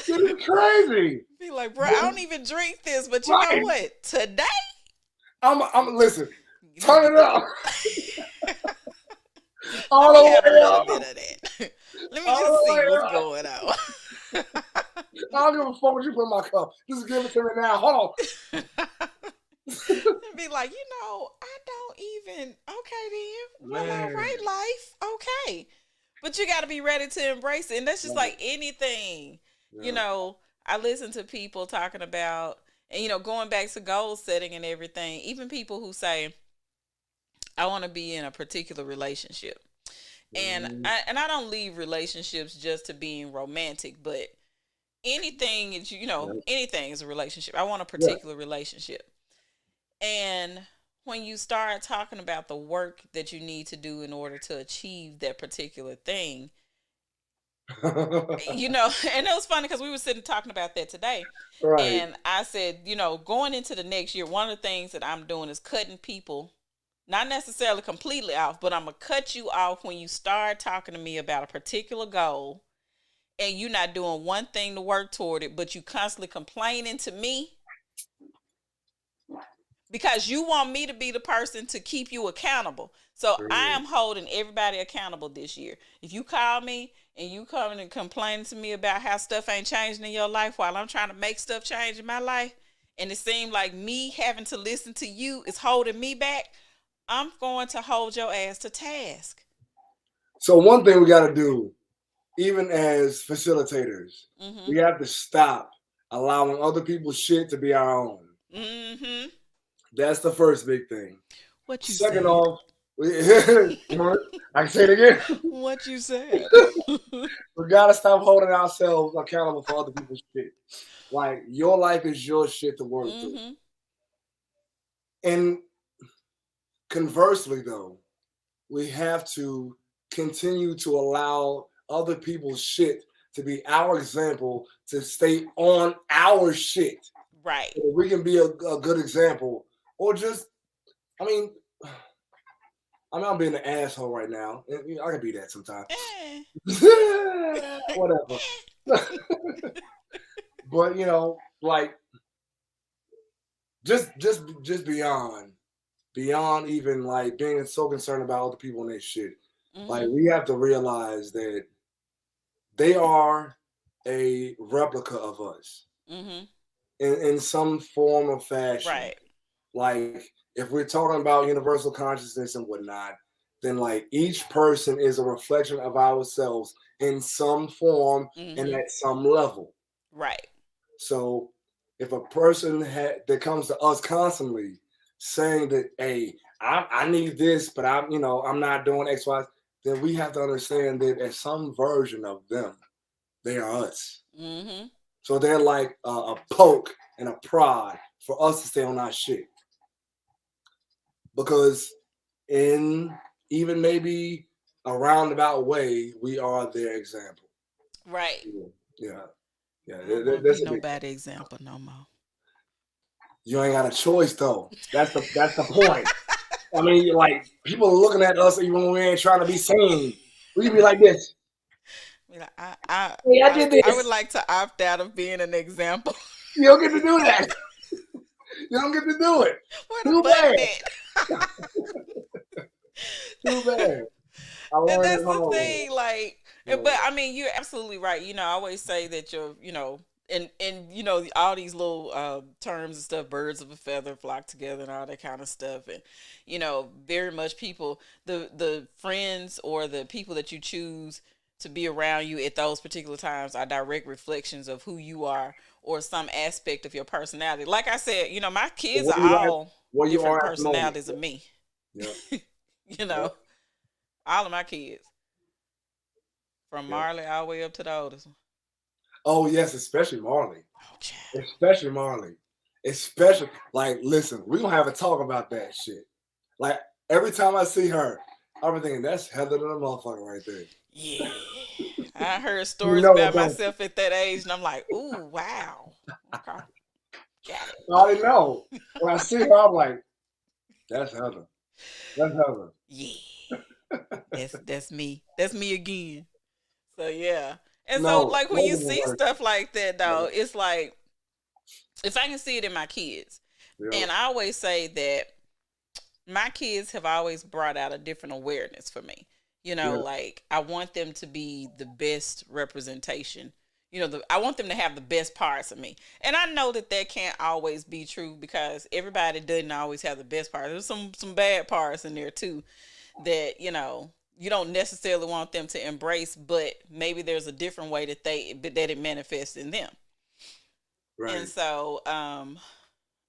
This is crazy. Be like, bro, I don't even drink this, but you know Right. what? Today, I'm listen. let me Turn get it that. up. Let All me the have a way little up. bit of that. Let me All just the see way what's up. going on. I don't give a fuck what you put in my cup. Just give it to me now. Hold on. And be like, I don't even. Okay, then. Well, all Man. right, life. Okay. But you got to be ready to embrace it. And that's just Right. like anything. You Yeah. know, I listen to people talking about, and going back to goal setting and everything. Even people who say, "I want to be in a particular relationship," and Mhm. I don't leave relationships just to being romantic, but anything is Yeah. anything is a relationship. I want a Yeah. particular relationship, and when you start talking about the work that you need to do in order to achieve that particular thing, and it was funny because we were sitting talking about that today. Right. And I said, going into the next year, one of the things that I'm doing is cutting people, not necessarily completely off, but I'm going to cut you off when you start talking to me about a particular goal and you're not doing one thing to work toward it, but you constantly complaining to me because you want me to be the person to keep you accountable. So I Mhm. am holding everybody accountable this year. If you call me and you coming and complaining to me about how stuff ain't changing in your life while I'm trying to make stuff change in my life, and it seemed like me having to listen to you is holding me back, I'm going to hold your ass to task. So one thing we got to do, even as facilitators, Mm-hmm. we have to stop allowing other people's shit to be our own. Mm-hmm. That's the first big thing. What you Second said. off, you know, I can say it again. What you said. We gotta stop holding ourselves accountable for other people's shit. Like your life is your shit to work through. Mm-hmm. And conversely, though, we have to continue to allow other people's shit to be our example to stay on our shit. Right. So we can be a good example, or just, I mean, I'm being an asshole right now. I can be that sometimes. Eh. Whatever. But like just beyond even like being so concerned about other people and their shit. Like Mm-hmm. we have to realize that they are a replica of us Mm-hmm. in some form or fashion. Right. Like if we're talking about universal consciousness and whatnot, then like each person is a reflection of ourselves in some form and Mm-hmm. at some level. Right. So if a person that comes to us constantly saying that, hey, I need this, but I'm not doing X, Y, then we have to understand that as some version of them, they are us. Mm-hmm. So they're like a poke and a prod for us to stay on our shit. Because in even maybe a roundabout way, we are their example. Right. Yeah, yeah, I don't want to be that's a big thing. nobody example no more. You ain't got a choice though. That's the point. I mean, like people are looking at us even when we ain't trying to be seen. We can be like this. Be like, I, Hey, I I, did I would this. like to opt out of being an example. You don't get to do that. You don't get to do it. Where the Too button bad. at? Too bad. I And learned that's it the hard way. thing, like, Yeah. but I mean, you're absolutely right. I always say that and all these little terms and stuff, birds of a feather flock together, and all that kind of stuff, and very much people, the friends or the people that you choose to be around you at those particular times are direct reflections of who you are or some aspect of your personality. Like I said, my So kids are all where you different are at the moment. personalities of me. Yeah. you Yeah. know, all of my kids. From Yeah. Marley all the way up to the oldest one. Oh yes, especially Marley. Oh, child. Especially Marley. Especially like, listen, we gonna have a talk about that shit. Like every time I see her, I'm thinking that's Heather than a motherfucker right there. Yeah. I heard You stories know it, about don't myself at that age, and I'm like, ooh, wow. Okay. Got you? I already know. When I see her, I'm like, that's Heather. That's Heather. it. Yeah. That's me. That's me again. So yeah. And so No, like when you Heather's the see worst. stuff like that Yeah. though, it's like if I can see it in my kids. Yeah. And I always say that my kids have always brought out a different awareness for me. Yeah. Like I want them to be the best representation. I want them to have the best parts of me. And I know that that can't always be true because everybody doesn't always have the best parts. There's some bad parts in there too that, you don't necessarily want them to embrace, but maybe there's a different way that it manifests in them. And Right. so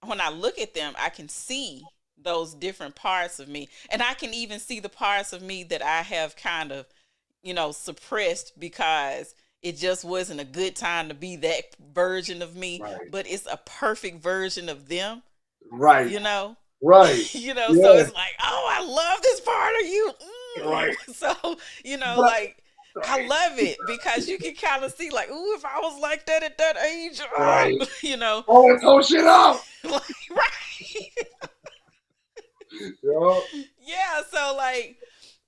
when I look at them, I can see those different parts of me, and I can even see the parts of me that I have kind of, suppressed because it just wasn't a good time to be that version of me, Right. but it's a perfect version of them, Right. you know. Right. So Yeah. it's like, oh, I love this part of you. Right. So, But like, I right. love it because you can kind of see, like, ooh, if I was like that at that age, Right. you know, Oh, it's whole shit up. like, right. Yo. Yeah, so like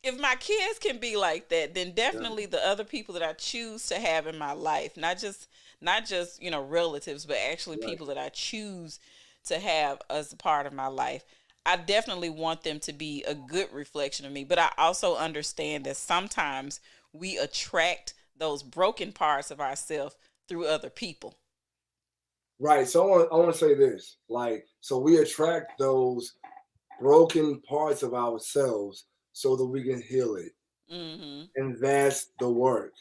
if my kids can be like that, then Yeah. definitely the other people that I choose to have in my life, not just relatives, but actually Right. people that I choose to have as a part of my life. I definitely want them to be a good reflection of me, but I also understand that sometimes we attract those broken parts of ourselves through other people. Right. So I want to say this. Like, so we attract those broken parts of ourselves so that we can heal it. Mhm. And that's the work.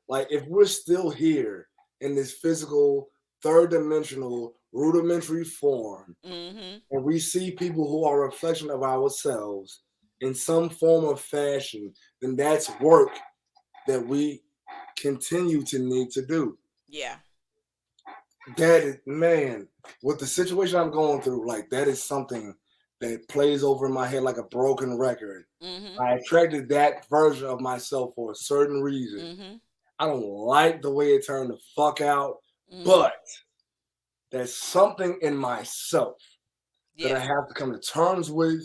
Like, if we're still here in this physical, third dimensional, rudimentary form, Mhm. and we see people who are a reflection of ourselves in some form of fashion, then that's work that we continue to need to do. Yeah. That is, man, with the situation I'm going through, like that is something that plays over in my head like a broken record. Mhm. I attracted that version of myself for a certain reason. Mhm. I don't like the way it turned the fuck out, Mhm. but there's something in myself that I Yeah. have to come to terms with,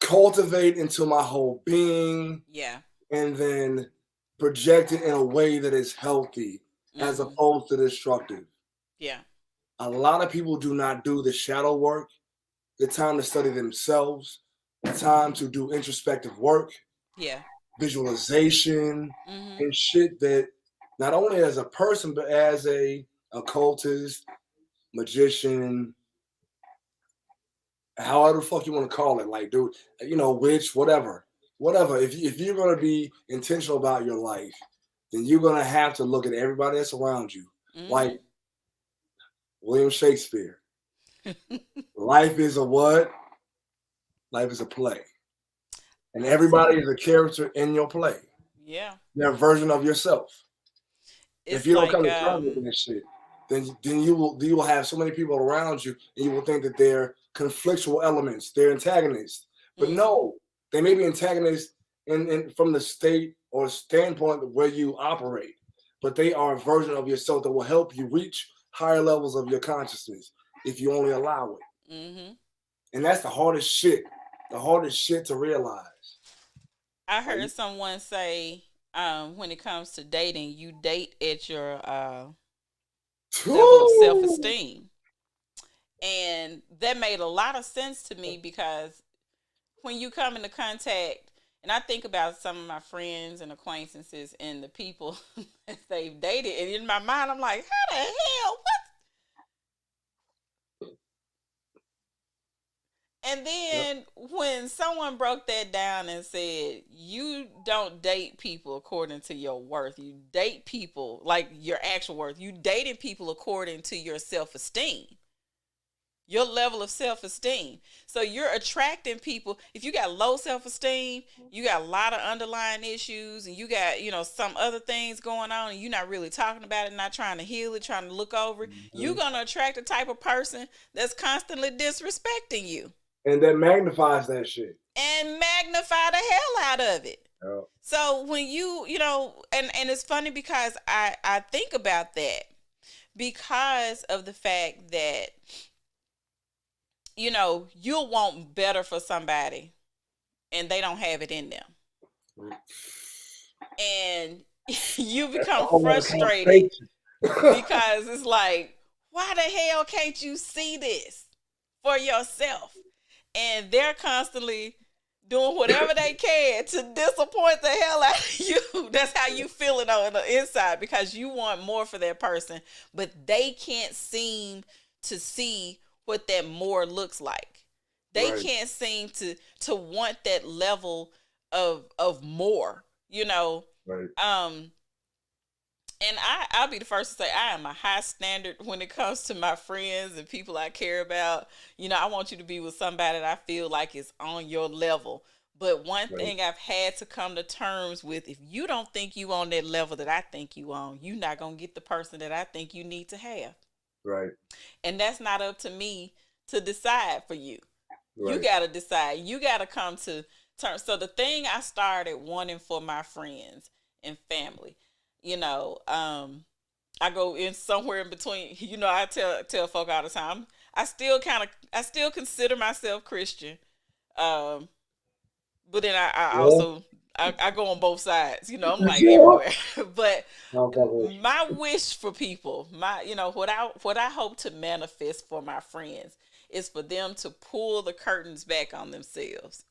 cultivate into my whole being, Yeah. and then project it in a way that is healthy as Mhm. opposed to destructive. Yeah. A lot of people do not do the shadow work, the time to study themselves, the time to do introspective work, Yeah. visualization, Mhm. and shit that not only as a person, but as a occultist, magician, however the fuck you want to call it, like, dude, witch, whatever. Whatever. If you're going to be intentional about your life, then you're going to have to look at everybody that's around you. Like Mhm. William Shakespeare. Life is a what? Life is a play. And I see. everybody is a character in your play. Yeah. They're a version of yourself. If It's you don't like come to terms with that shit, then you will have so many people around you, and you will think that they're conflictual elements, they're antagonists. But mhm. no, they may be antagonists in from the state or standpoint of where you operate, but they are a version of yourself that will help you reach higher levels of your consciousness if you only allow it. Mhm. And that's the hardest shit to realize. I Like, heard someone say when it comes to dating, you date at your level of whew, self-esteem. And that made a lot of sense to me because when you come into contact, and I think about some of my friends and acquaintances and the people that they've dated, and in my mind, I'm like, how the hell? And yep, then when someone broke that down and said, you don't date people according to your worth, you date people like your actual worth. You dating people according to your self esteem, your level of self esteem. So you're attracting people. If you got low self esteem, you got a lot of underlying issues, and you got, some other things going on, and you're not really talking about it, not trying to heal it, trying to look over it, you're mhm. going to attract a type of person that's constantly disrespecting you And that magnifies that shit. and magnify the hell out of it. Yep. So when and it's funny because I think about that because of the fact that you'll want better for somebody and they don't have it in them. And you That's a become whole other frustrated conversation. because it's like, why the hell can't you see this for yourself? And they're constantly doing whatever they can to disappoint the hell out of you. That's how you feel it on the inside because you want more for that person, but they can't seem to see what that more looks like. They Right. can't seem to want that level of more, you know. Right. Um, and I'll be the first to say I am a high standard when it comes to my friends and people I care about. You know, I want you to be with somebody that I feel like is on your level. But one Right. thing I've had to come to terms with, if you don't think you on that level that I think you on, you're not gonna get the person that I think you need to have. Right. And that's not up to me to decide for you. You Right. got to decide. You got to come to terms. So the thing I started wanting for my friends and family, you know, I go in somewhere in between. You know, I tell folk all the time. I still consider myself Christian, um, but then I Yeah. also I go on both sides. You know, I'm You like sure? everywhere. But No, fuck with my wish for people, my you know what I hope to manifest for my friends is for them to pull the curtains back on themselves,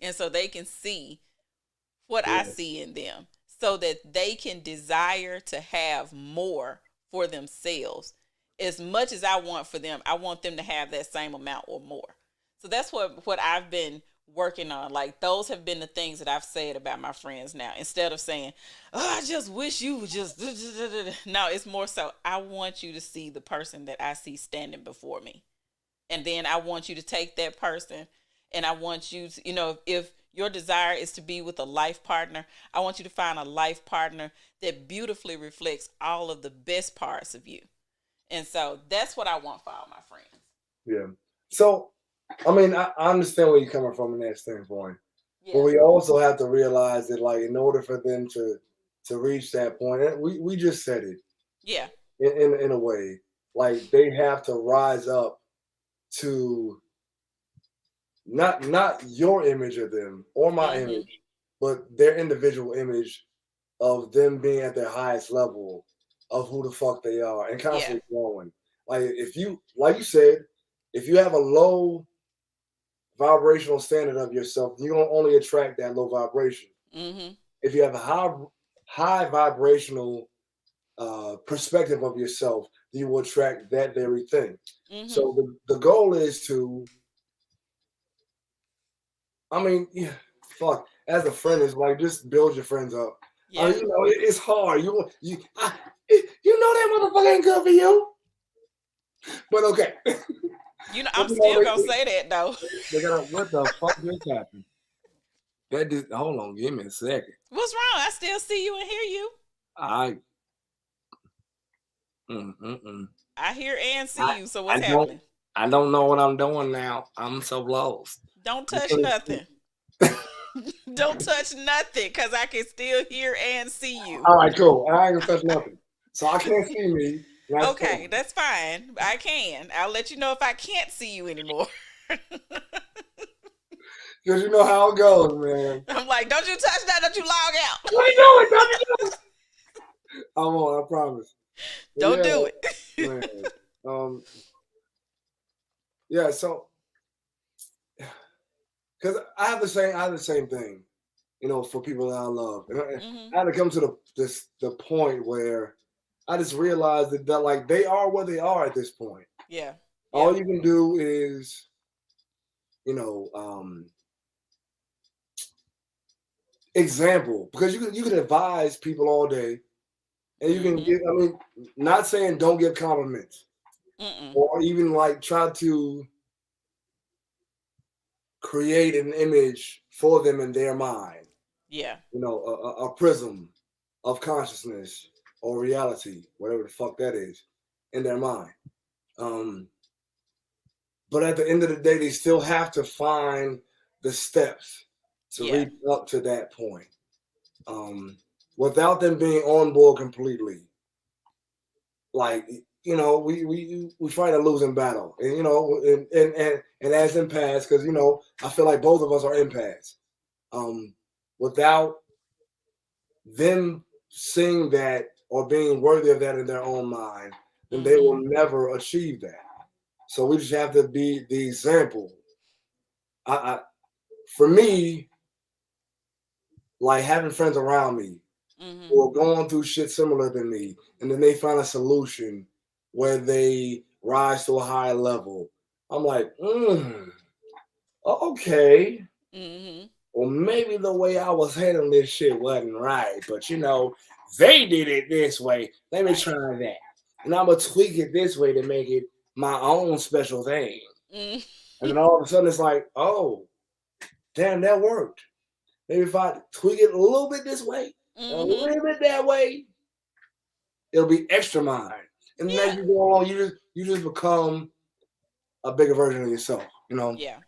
and so they can see what I you. see in them, so that they can desire to have more for themselves. As much as I want for them, I want them to have that same amount or more. So that's what I've been working on. Like, those have been the things that I've said about my friends now. Instead of saying, "Oh, I just wish you would just," no, it's more so I want you to see the person that I see standing before me, and then I want you to take that person, and I want you to, you know, if your desire is to be with a life partner, I want you to find a life partner that beautifully reflects all of the best parts of you. And so that's what I want for all my friends. Yeah. So, I mean, I understand where you're coming from in that standpoint, but Yeah. we also have to realize that, like, in order for them to reach that point, and we just said it Yeah. in a way, like they have to rise up to not your image of them or my Mhm. image, but their individual image of them being at their highest level of who the fuck they are and Yeah. constantly growing. Like if you, like you said, if you have a low vibrational standard of yourself, you're gonna only attract that low vibration. Mhm. If you have a high vibrational perspective of yourself, you will attract that very thing. Mhm. So the goal is to, I mean, yeah, fuck. As a friend, is like just build your friends up. I Yeah. mean, you know, it's hard. You know that motherfucker ain't good for you. But okay. You know, But I'm you know, still gonna say that though. they gotta. What the fuck just happened? That just hold on. Give me a second. What's wrong? I still see you and hear you. I mm, mm, mm. I hear and see I you. So I what's don't happening? I don't know what I'm doing now. I'm so lost. Don't I touch can't nothing. Don't touch nothing, cause I can still hear and see you. All right, cool. I ain't gonna touch nothing. So I can't see me. That's Okay, fine. that's fine. I can. I'll let you know if I can't see you anymore. Because you know how it goes, man. I'm like, don't you touch that, don't you log out. What are you doing? Don't you do it? I won't. I promise. But Don't yeah, do it. man. Um, yeah. So, because I have the same thing. You know, for people that I love, and Hmm. I had to come to the point where I just realized that like they are where they are at this point. Yeah. Yeah. All you can do is, you know, example, because you can advise people all day, and you can Hmm. give. I mean, not saying don't give compliments Mm-mm. or even like try to create an image for them in their mind. Yeah. You know, a prism of consciousness or reality, whatever the fuck that is, in their mind. Um, but at the end of the day, they still have to find the steps to Yeah. reach up to that point. Um, Without them being on board completely. Like, you know, we fight a losing battle, and you know, and as empaths, because you know, I feel like both of us are empaths. Um, Without them seeing that or being worthy of that in their own mind, then they will Hmm. never achieve that. So we just have to be the example. I For me, like having friends around me Hmm. who are going through shit similar than me, and then they find a solution where they rise to a higher level. I'm like, okay, Hmm. Well, maybe the way I was handling this shit wasn't right, but they did it this way. Let me Right. try that. And I'm going to tweak it this way to make it my own special thing. Mm. And then all of a sudden it's like, oh, damn, that worked. Maybe if I tweak it a little bit this way, a Mm-hmm. little bit that way, it'll be extra mine. And then as Yeah. you go on, you just become a bigger version of yourself, Yeah.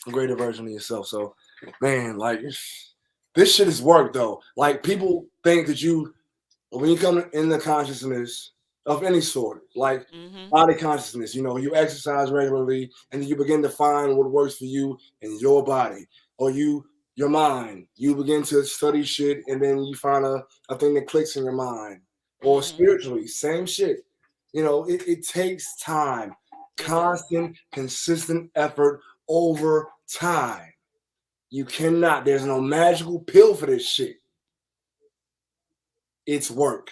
a greater version of yourself. So, man, like this shit is work though. Like people think that when you come in the consciousness of any sort, like Mm-hmm. body consciousness, you exercise regularly and then you begin to find what works for you in your body or your mind. You begin to study shit and then you find a thing that clicks in your mind. Or Mm-hmm. spiritually, same shit. It takes time, It does. constant, consistent effort over time. You cannot, there's no magical pill for this shit. It's work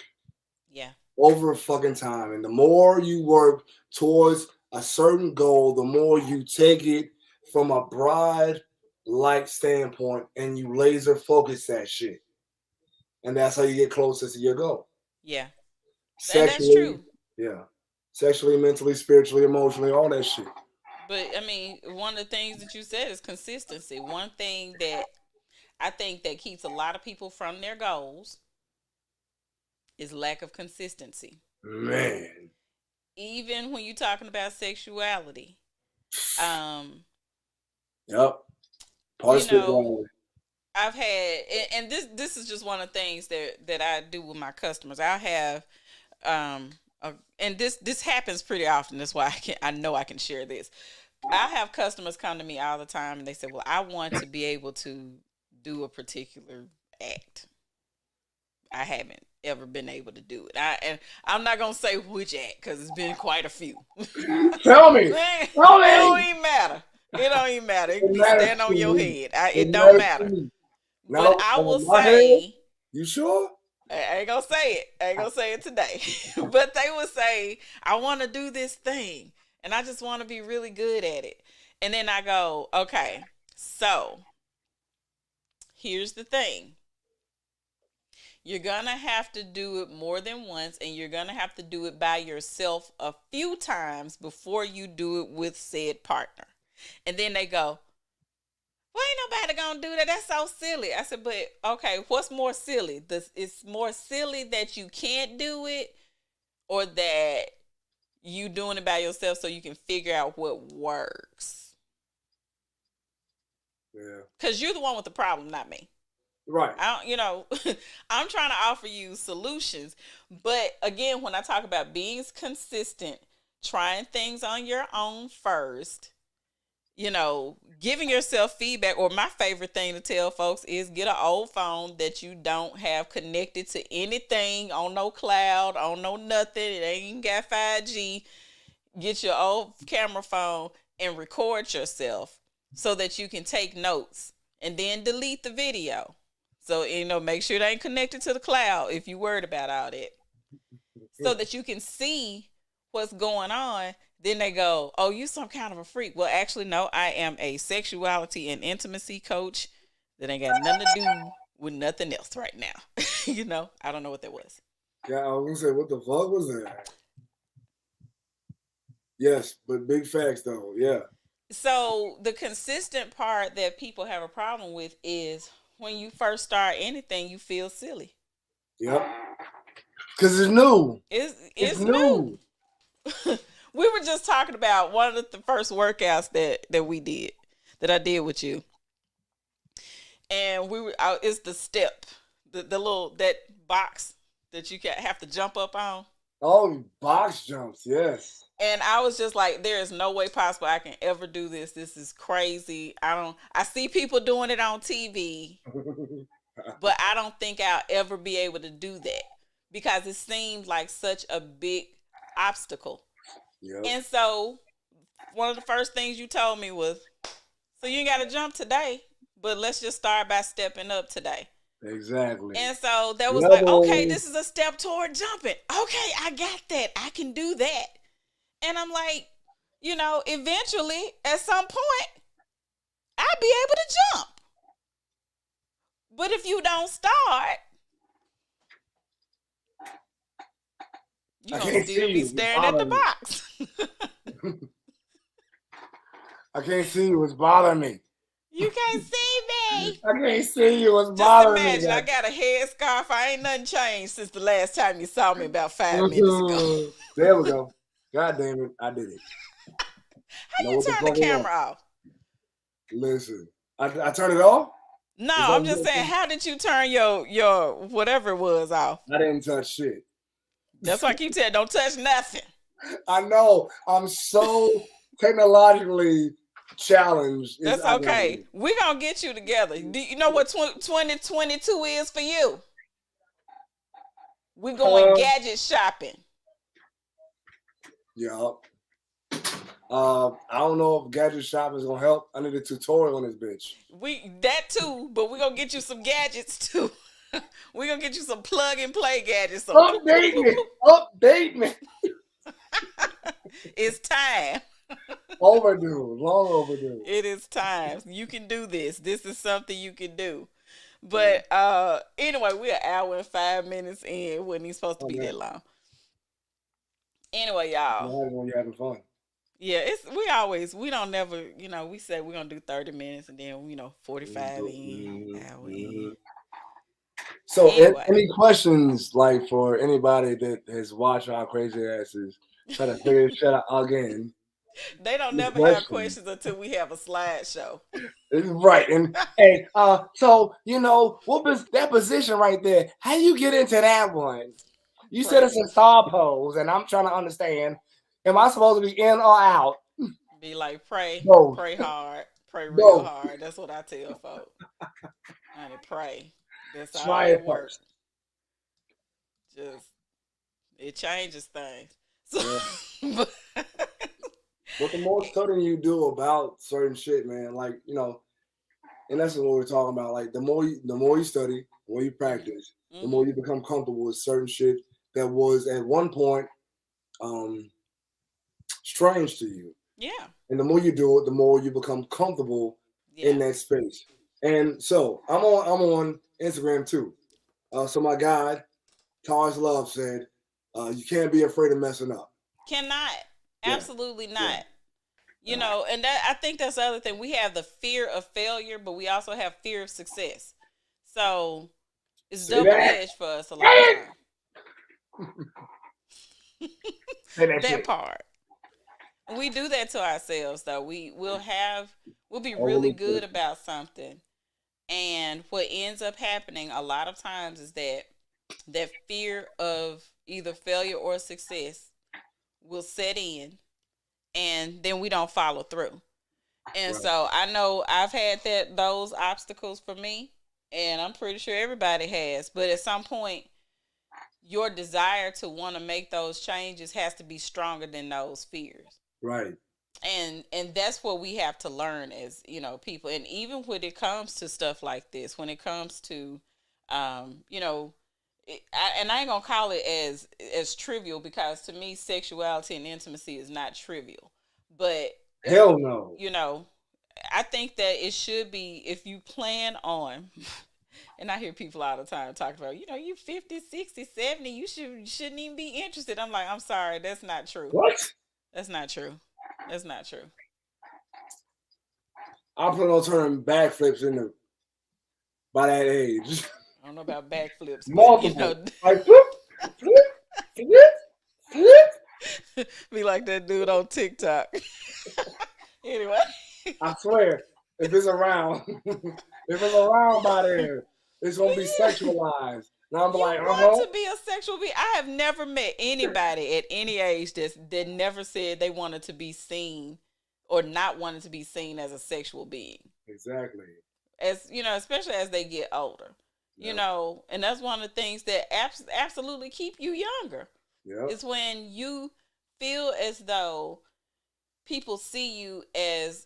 Yeah. over fucking time. And the more you work towards a certain goal, the more you take it from a broad light standpoint and you laser focus that shit. And that's how you get closer to your goal. Yeah. And that's Sexually, true. yeah. Sexually, mentally, spiritually, emotionally, all that shit. But I mean, one of the things that you said is consistency. One thing that I think that keeps a lot of people from their goals is lack of consistency. Man. Even when you're talking about sexuality, um, Yep. Part of you know, spirituality. I've had, and this is just one of the things that I do with my customers. I have, and this happens pretty often. That's why I know I can share this. I have customers come to me all the time, and they say, "Well, I want to be able to do a particular act. I haven't ever been able to do it. And I'm not gonna say which act because it's been quite a few. Tell me. it Tell don't me. even matter. It don't even matter. It It can be matters standing to on your me. head. It It don't matters to matter. me. But Now, I will on my head, say, you sure? I ain't gonna say it. I ain't gonna say it today. But they will say, I want to do this thing, and I just want to be really good at it. And then I go, okay, so here's the thing. You're going to have to do it more than once, and you're going to have to do it by yourself a few times before you do it with said partner. And then they go, well, ain't nobody going to do that. That's so silly. I said, but okay, what's more silly? It's more silly that you can't do it or that you doing it by yourself so you can figure out what works. Yeah. Because you're the one with the problem, not me. Right. I'm trying to offer you solutions. But again, when I talk about being consistent, trying things on your own first, giving yourself feedback, or my favorite thing to tell folks is get an old phone that you don't have connected to anything on no cloud, on no nothing. It ain't even got 5G. Get your old camera phone and record yourself so that you can take notes and then delete the video. So, make sure it ain't connected to the cloud if you worried about all that. So that you can see what's going on. Then they go, oh, you some kind of a freak. Well, actually, no, I am a sexuality and intimacy coach that ain't got nothing to do with nothing else right now. I don't know what that was. Yeah, I was gonna say, what the fuck was that? Yes, but big facts though. Yeah. So the consistent part that people have a problem with is when you first start anything, you feel silly. Yep. Because it's new. It's new. We were just talking about one of the first workouts that we did, that I did with you, and it's the step, the little that box that you have to jump up on. Oh, box jumps, yes. And I was just like, there is no way possible I can ever do this. This is crazy. I see people doing it on TV, but I don't think I'll ever be able to do that because it seemed like such a big obstacle. Yep. And so one of the first things you told me was, so you ain't got to jump today, but let's just start by stepping up today. Exactly. And so that was like, okay, this is a step toward jumping. Okay, I got that. I can do that. And I'm like, eventually, at some point, I'll be able to jump. But if you don't start, you're I going to can't still see be you. It's staring at the bothering me. box. I can't see you. It's bothering me. You can't see me. I can't see you. It's Just bothering me. imagine, I got a headscarf. I ain't nothing changed since the last time you saw me about 5 minutes ago. There we go. God damn it. I did it. How Know you what the turn the fuck it was. camera off? Listen. I turned it off? No, Is that I'm what just you saying, said? how did you turn your whatever it was off? I didn't touch shit. That's why I keep telling, don't touch nothing. I know. I'm so technologically challenged. That's I got okay. it. We're going to get you together. Do you know what 2022 is for you? We're going gadget shopping. Yeah. I don't know if gadget shop is gonna help. I need a tutorial on this bitch. That too, but we're gonna get you some gadgets too. We're gonna get you some plug and play gadgets. So Update me. Update me. It's time. Overdue. Long overdue. It is time. You can do this. This is something you can do. But anyway, we're an hour and 5 minutes in. Wasn't even supposed to be that long. Anyway, y'all. When you're having fun. Yeah, we don't never, we say we're gonna do 30 minutes and then 45 in, hour in. So Anyway. any questions like for anybody that has watched our crazy asses try to figure this shit out again? They don't never have questions until we have a slideshow. Right. And hey, so what was that position right there? How you get into that one? You said it's a star pose, and I'm trying to understand. Am I supposed to be in or out? Be like, pray hard, pray real hard. That's what I tell folks. Honey, pray. That's all it works. Just it changes things. So, yeah. But the more studying you do about certain shit, man, like and that's what we're talking about. Like the more you study, the more you practice, the more you become comfortable with certain shit that was at one point strange to you. Yeah. And the more you do it, the more you become comfortable in that space. And so I'm on Instagram too. So my guy, Tars Love, said, you can't be afraid of messing up. Cannot. Absolutely not. And that I think that's the other thing. We have the fear of failure, but we also have fear of success. So it's double-edged for us a lot of times. That part. We do that to ourselves, though. We'll be really good about something, and what ends up happening a lot of times is that fear of either failure or success will set in, and then we don't follow through. And so I know I've had those obstacles for me, and I'm pretty sure everybody has. But at some point, your desire to want to make those changes has to be stronger than those fears. Right. And that's what we have to learn as people. And even when it comes to stuff like this, when it comes to and I ain't gonna call it as trivial, because to me sexuality and intimacy is not trivial, but hell no. I think that it should be, if you plan on and I hear people all the time talk about, you 50, 60, 70, you shouldn't even be interested. I'm like, I'm sorry, that's not true. What? That's not true. That's not true. I plan on turning backflips by that age. I don't know about backflips. Multiple. Like flip. Be like that dude on TikTok. Anyway. I swear, if it's around by there, it's gonna be sexualized. Now I'm like, want to be a sexual being? I have never met anybody at any age that never said they wanted to be seen or not wanted to be seen as a sexual being. Exactly. As especially as they get older. And that's one of the things that absolutely keep you younger. Yep. Is when you feel as though people see you as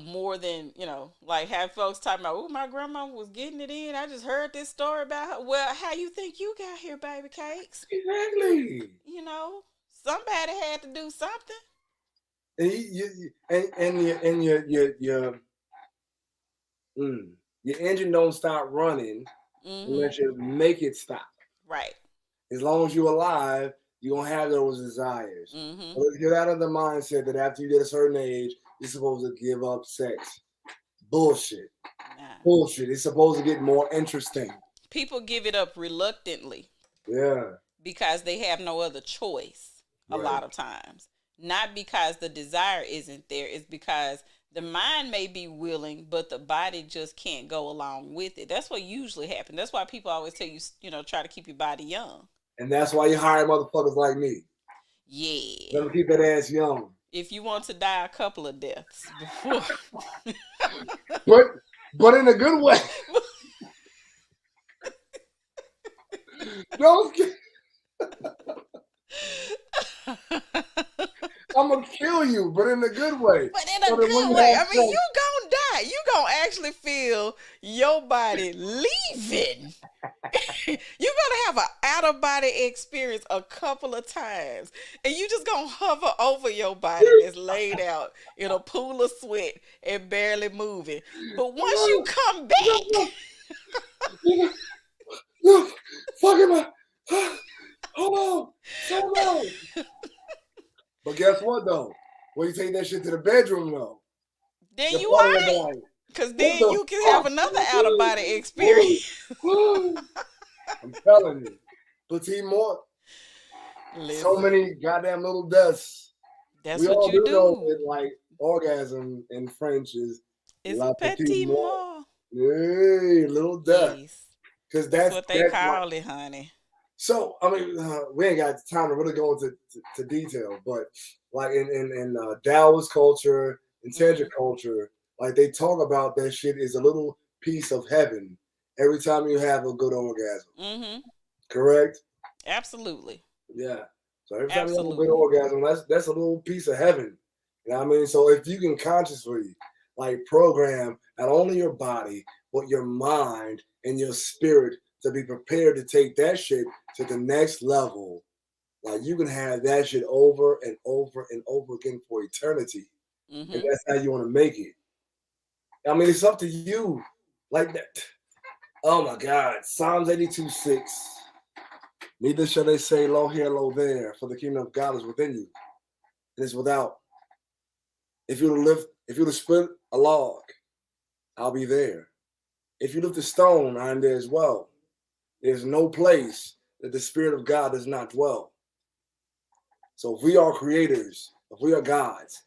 more than, like have folks talking about, oh, my grandma was getting it in. I just heard this story about her. Well, how you think you got here, baby cakes? Exactly. Somebody had to do something. And Your engine don't stop running unless you make it stop. Right. As long as you're alive, you're going to have those desires. But get out of the mindset that after you get a certain age, you're supposed to give up sex. Bullshit. Nah. Bullshit. It's supposed to get more interesting. People give it up reluctantly. Yeah. Because they have no other choice a lot of times. Not because the desire isn't there. It's because the mind may be willing, but the body just can't go along with it. That's what usually happens. That's why people always tell you, try to keep your body young. And that's why you hire motherfuckers like me. Yeah. Let me keep that ass young. If you want to die a couple of deaths before. but in a good way. Don't I'm gonna kill you, but in a good way. But in a good way. I mean, you gonna die. You gonna actually feel your body leaving. You're gonna have an out of body experience a couple of times, and you just gonna hover over your body that's laid out in a pool of sweat and barely moving. But once you come back, look, fucking hold on. But guess what though? When you take that shit to the bedroom though, then you alright. Because then you can have another out of body experience. I'm telling you. Petit more. So many goddamn little deaths. That's what you do. Know that, like orgasm in French is la petit mort. Hey, little death. Because that's what they call it, honey. So I mean, we ain't got time to really go into detail, but like in Taoist culture, in Tantra culture, like they talk about that shit is a little piece of heaven every time you have a good orgasm. Correct? Absolutely. Yeah. So every time you have a good orgasm, that's a little piece of heaven. You know what I mean? So if you can consciously like program not only your body, but your mind and your spirit to be prepared to take that shit to the next level, like you can have that shit over and over and over again for eternity. And that's how you want to make it. I mean, it's up to you. Like that. Oh my God. Psalms 82:6. Neither shall they say, lo here, lo there, for the kingdom of God is within you. It is without. If you were to split a log, I'll be there. If you lift a stone, I'm there as well. There's no place that the Spirit of God does not dwell. So if we are creators, if we are gods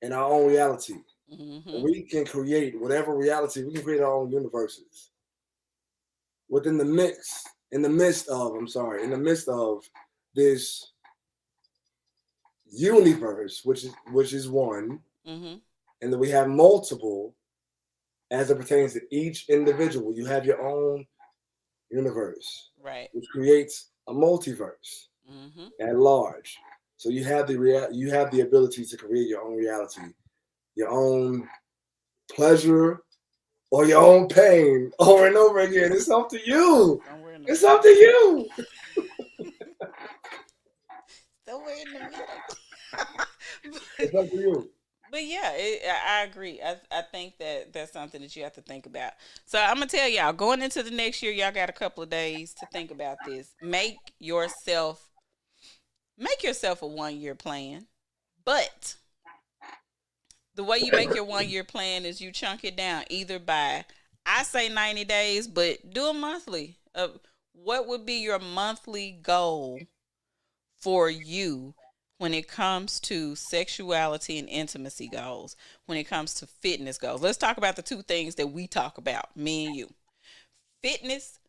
in our own reality, we can create whatever reality, we can create our own universes. In the midst of this universe, which is one, and then we have multiple as it pertains to each individual. You have your own universe, right, which creates a multiverse at large. So you have the ability to create your own reality, your own pleasure or your own pain over and over again. It's up to you. It's up to you. Somewhere in the middle. It's up to you. But yeah, I agree. I think that's something that you have to think about. So I'm going to tell y'all, going into the next year, y'all got a couple of days to think about this. Make yourself a 1-year plan. But the way you make your 1-year plan is you chunk it down either by, I say 90 days, but do a monthly. What would be your monthly goal for you when it comes to sexuality and intimacy goals, when it comes to fitness goals? Let's talk about the two things that we talk about, me and you. Fitness,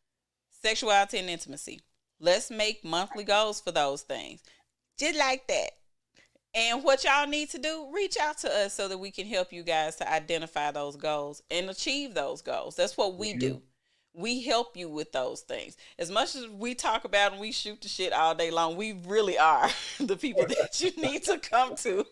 sexuality, and intimacy. Let's make monthly goals for those things. Just like that. And what y'all need to do, reach out to us so that we can help you guys to identify those goals and achieve those goals. That's what we do. We help you with those things. As much as we talk about and we shoot the shit all day long, we really are the people that you need to come to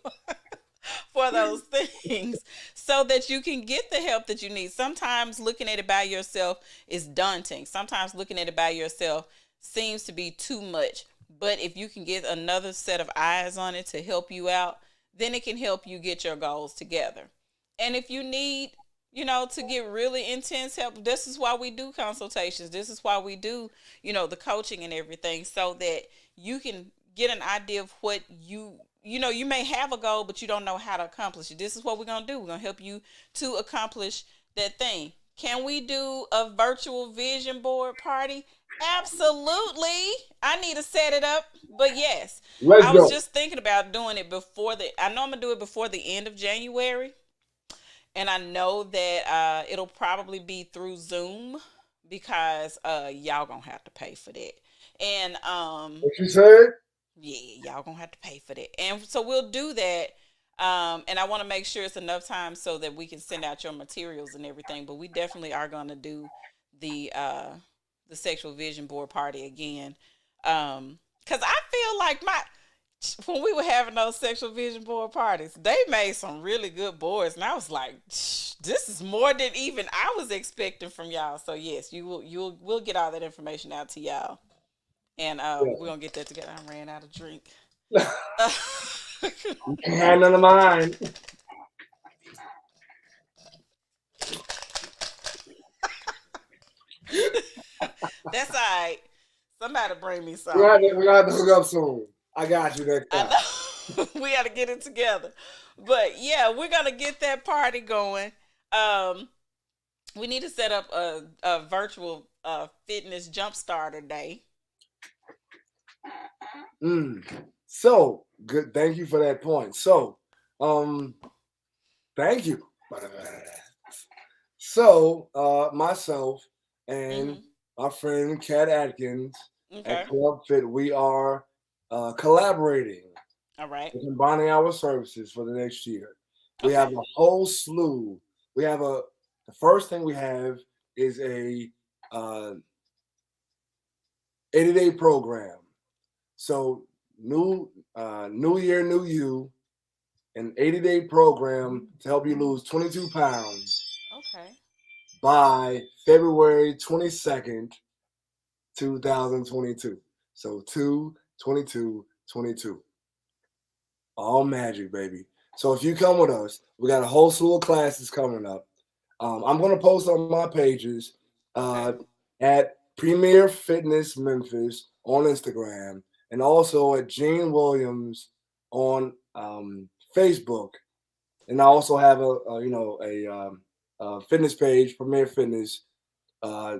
for those things so that you can get the help that you need. Sometimes looking at it by yourself is daunting. Sometimes looking at it by yourself seems to be too much. But if you can get another set of eyes on it to help you out, then it can help you get your goals together. And if you need to get really intense help. This is why we do consultations. This is why we do, the coaching and everything, so that you can get an idea of what you may have a goal, but you don't know how to accomplish it. This is what we're going to do. We're going to help you to accomplish that thing. Can we do a virtual vision board party? Absolutely. I need to set it up, but yes. Let's I was go. just thinking about doing it I know I'm going to do it before the end of January, and I know that it'll probably be through Zoom, because y'all gonna have to pay for that. And What you said? yeah, y'all gonna have to pay for that. And so we'll do that. And I want to make sure it's enough time so that we can send out your materials and everything. But we definitely are gonna do the uh, the sexual vision board party again. Cause I feel like when we were having those sexual vision board parties, they made some really good boards, and I was like, this is more than even I was expecting from y'all. So yes, we'll get all that information out to y'all, and we're gonna get that together. I ran out of drink. Yeah. You can't have none of mine. That's all right. Somebody bring me We're some. gonna have to hook up soon. I got you next I time. know we got to get it together, but yeah, we're gonna get that party going. Um, we need to set up a virtual fitness jump starter day. Mm. So good. Thank you for that point. So, um, thank you. So, myself and Mm-hmm. my friend Kat Atkins at Okay. Club Fit, we are collaborating All right. and combining our services for the next year. We have Okay. a whole slew. We have the first thing we have is a uh, 80-day program. So new year, new you, an 80-day program to help you lose 22 pounds Okay. by February 22nd, 2022. So 2/22/22. All magic, baby. So if you come with us, we got a whole slew of classes coming up. I'm going to post on my pages Okay. at Premier Fitness Memphis on Instagram, and also at Gene Williams on Facebook. And I also have a fitness page, Premier Fitness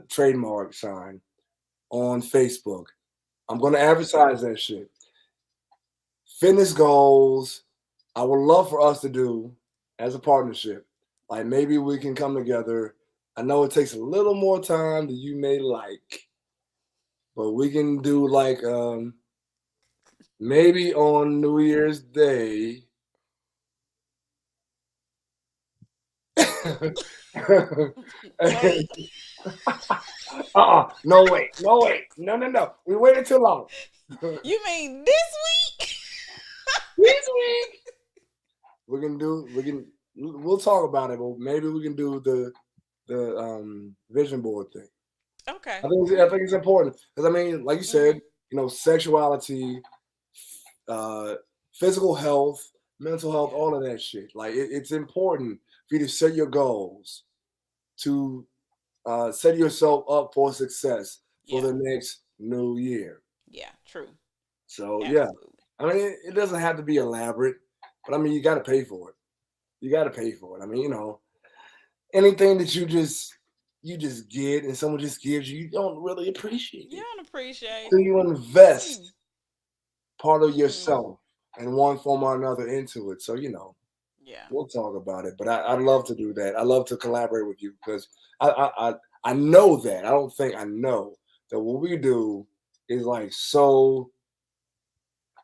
trademark sign on Facebook. I'm going to Okay. advertise that shit. Fitness goals. I would love for us to do as a partnership. Like maybe we can come together. I know it takes a little more time than you may like, but we can do like maybe on New Year's Day. Wait. No wait, no wait, no. We waited too long. You mean this week? This week we'll talk about it, but maybe we can do the vision board thing. Okay. I think it's important because I mean, like you said, Mhm. sexuality, uh, physical health, mental health, Yeah. all of that shit. Like it's important for you to set your goals, to set yourself up for success for Yeah. the next new year. Yeah. True. So yeah, Absolutely. I mean, it doesn't have to be elaborate, but I mean, you got to pay for it. You got to pay for it. I mean, anything that you just get and someone just gives you, you don't really appreciate You it. don't appreciate So it. you invest Mm. part of Mm. yourself in one form or another into it. So Yeah. we'll talk about it. But I'd love to do that. I love to collaborate with you because I know that. I don't think I know that what we do is like so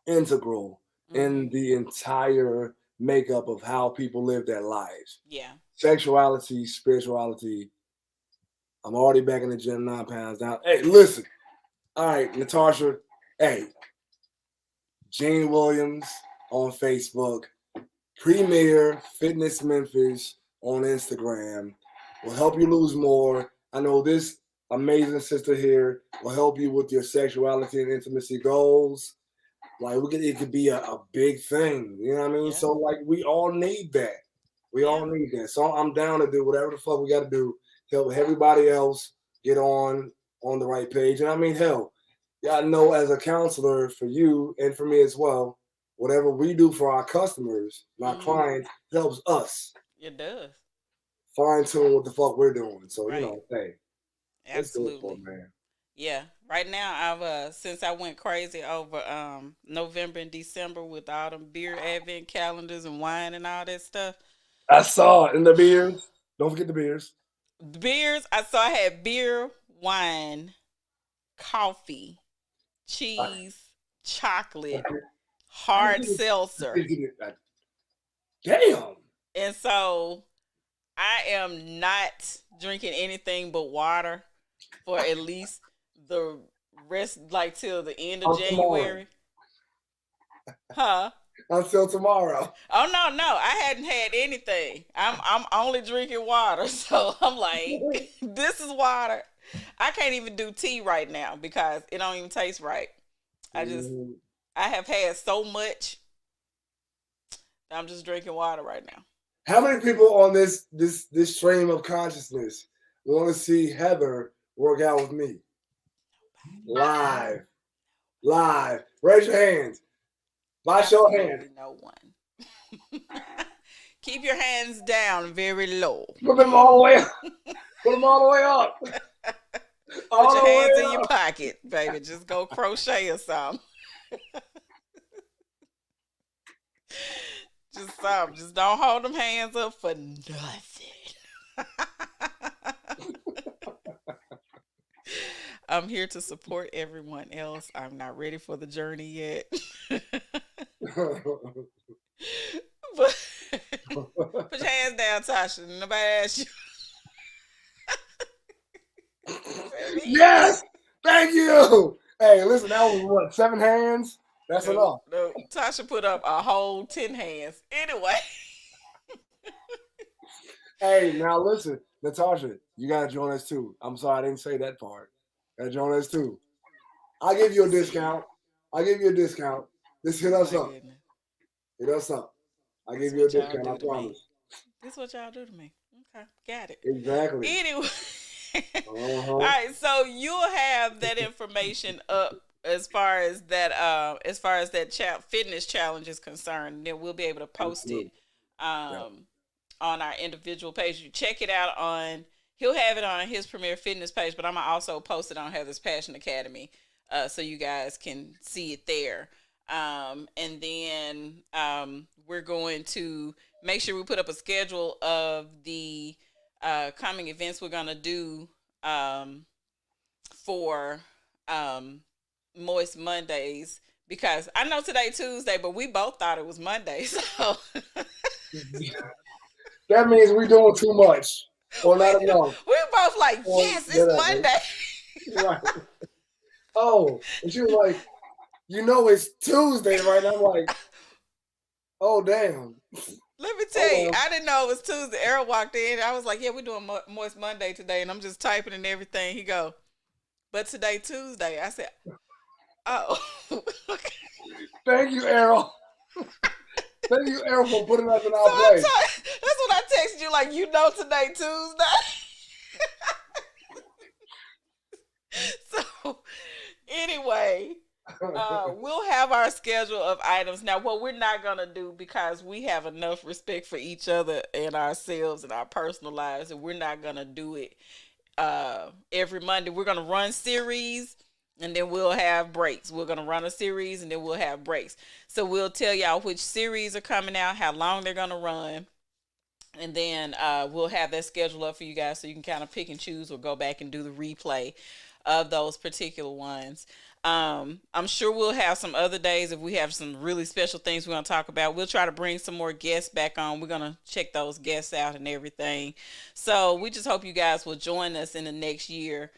integral in Mhm. the entire makeup of how people live their lives. Yeah. Sexuality, spirituality. I'm already back in the gym, 9 pounds down. Hey, listen. All right, Natasha. Hey, Gene Williams on Facebook. Premier Fitness Memphis on Instagram will help you lose more. I know this amazing sister here will help you with your sexuality and intimacy goals. Like it could be a big thing. You know what I mean? Yeah. So like we all need that. We Yeah. all need that. So I'm down to do whatever the fuck we got to do to help everybody else get on the right page. And I mean, hell, y'all know as a counselor for you and for me as well, whatever we do for our customers and our Mm-hmm. clients helps us It does. fine tune what the fuck we're doing. So Right. hey, let's do it for Absolutely. it, man. Yeah. Right now, I've since I went crazy over November and December with all them beer advent calendars and wine and all that stuff. I saw it in the beers. Don't forget the beers. Beers. I saw I had beer, wine, coffee, cheese, chocolate, I hard didn't seltzer, damn. and so I am not drinking anything but water for at least the rest, like till the end of Tomorrow. January. Huh? Until tomorrow. Oh no, no, I hadn't had anything. I'm only drinking water, so I'm like, this is water. I can't even do tea right now because it don't even taste right. I just I have had so much. I'm just drinking water right now. How many people on this stream of consciousness want to see Heather work out with me? Live. Live. Raise your hands. By show of hands. No one. Keep your hands down very low. Put them all the way up. Put them all the way up. Put your hands in your pocket, baby. Just go crochet or something. Just something. Just don't hold them hands up for nothing. I'm here to support everyone else. I'm not ready for the journey yet. But put your hands down, Tasha. Nobody asked you. Yes! Thank you! Hey, listen, that was what, 7 hands? That's enough. No, Tasha put up a whole 10 hands. Anyway. Hey, now listen, Natasha, you gotta join us too. I'm sorry I didn't say that part. Gotta join us too. I'll give you a discount. I'll give you a discount. Just hit us up. Goodness. Hit us up. I'll This give you a what y'all discount, do I to me. promise. This is what y'all do to me. Okay, got it. Exactly. Anyway. All right, so you'll have that information up as far as that fitness challenge is concerned. And then we'll be able to post it on our individual page. You check it out on. He'll have it on his Premier Fitness page, but I'm gonna also post it on Heather's Passion Academy, so you guys can see it there. And then we're going to make sure we put up a schedule of the coming events we're gonna do for Moist Mondays, because I know today Tuesday, but we both thought it was Monday, so that means we're doing too much or not enough. We're both like, yes, it's Monday. Right. Oh, and she was like, it's Tuesday, right? And I'm like, oh damn. Let me tell you, I didn't know it was Tuesday. Errol walked in. I was like, yeah, we're doing Moist Monday today. And I'm just typing and everything. He go, but today Tuesday. I said, oh. Thank you, Errol. Thank you, Errol, for putting us in our place. That's what I texted you, like, today Tuesday. So, anyway, we'll have our schedule of items. Now, what we're not going to do, because we have enough respect for each other and ourselves and our personal lives, and we're not going to do it every Monday. We're going to run series, and then we'll have breaks. We're going to run a series, and then we'll have breaks. So we'll tell y'all which series are coming out, how long they're going to run, and then we'll have that schedule up for you guys so you can kind of pick and choose or go back and do the replay of those particular ones. I'm sure we'll have some other days if we have some really special things we're going to talk about. We'll try to bring some more guests back on. We're going to check those guests out and everything. So we just hope you guys will join us in the next year.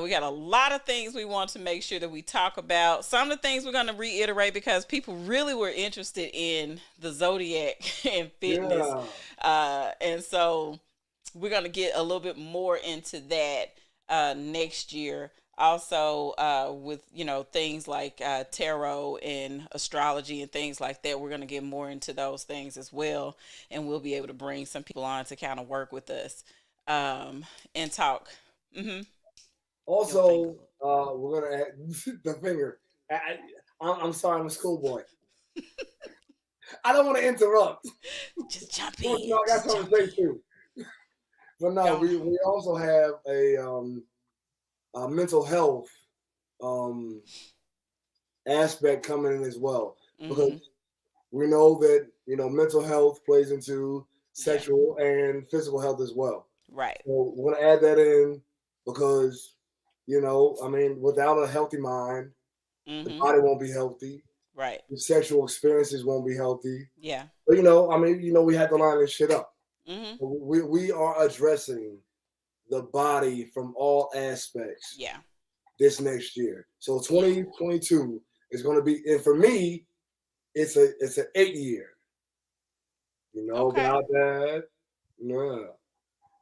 We got a lot of things we want to make sure that we talk about. Some of the things we're going to reiterate because people really were interested in the Zodiac and fitness. Yeah. And so we're going to get a little bit more into that next year. Also, with things like tarot and astrology and things like that, we're going to get more into those things as well, and we'll be able to bring some people on to kind of work with us, and talk. Mm-hmm. Your finger. Also, we're gonna add the finger. I'm sorry, I'm a schoolboy. I don't want to interrupt. Just jump No, in. I got Just something jump to say in. too. But no, Go. we also have a mental health um, aspect coming in as well, because Mm-hmm. we know that mental health plays into Yeah. sexual and physical health as well. Right. So we're gonna add that in because I mean, without a healthy mind, the Mm-hmm. body won't be healthy. Right. The sexual experiences won't be healthy. Yeah. But I mean, we had to line this shit up. Mm-hmm. We are addressing the body from all aspects Yeah. this next year. So Yeah. 2022 is going to be, and for me, it's an 8 year. You know Okay. about that? Yeah.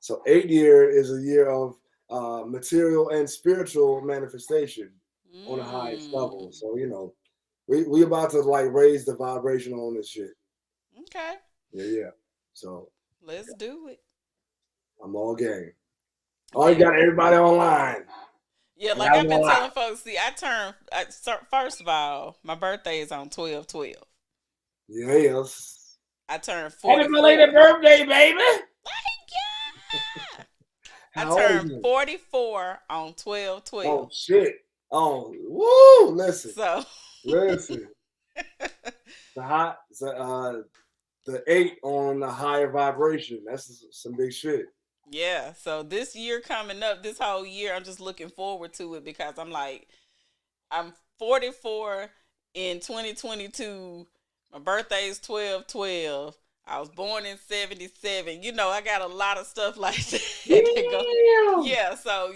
So 8 year is a year of material and spiritual manifestation on the highest level. Mm. So we about to like raise the vibration on this shit. Okay. Yeah, yeah. So Let's do it. I'm all game. All you Hey. got everybody online. Yeah, I like got them I've been online. telling folks, see, first of all, my birthday is on 12/12. Yes. I turned Happy belated 44. birthday, baby. Yeah. I How old are turned you? 44 on Oh 12/12. shit. Oh, woo! Listen, So, listen. The hot, the 8 on the higher vibration. That's some big shit. yeah. So this year coming up, this whole year, I'm just looking forward to it because I'm like, I'm 44 in 2022. My birthday is 12/12. I was born in 77. I got a lot of stuff like that that go. Damn. Yeah, so,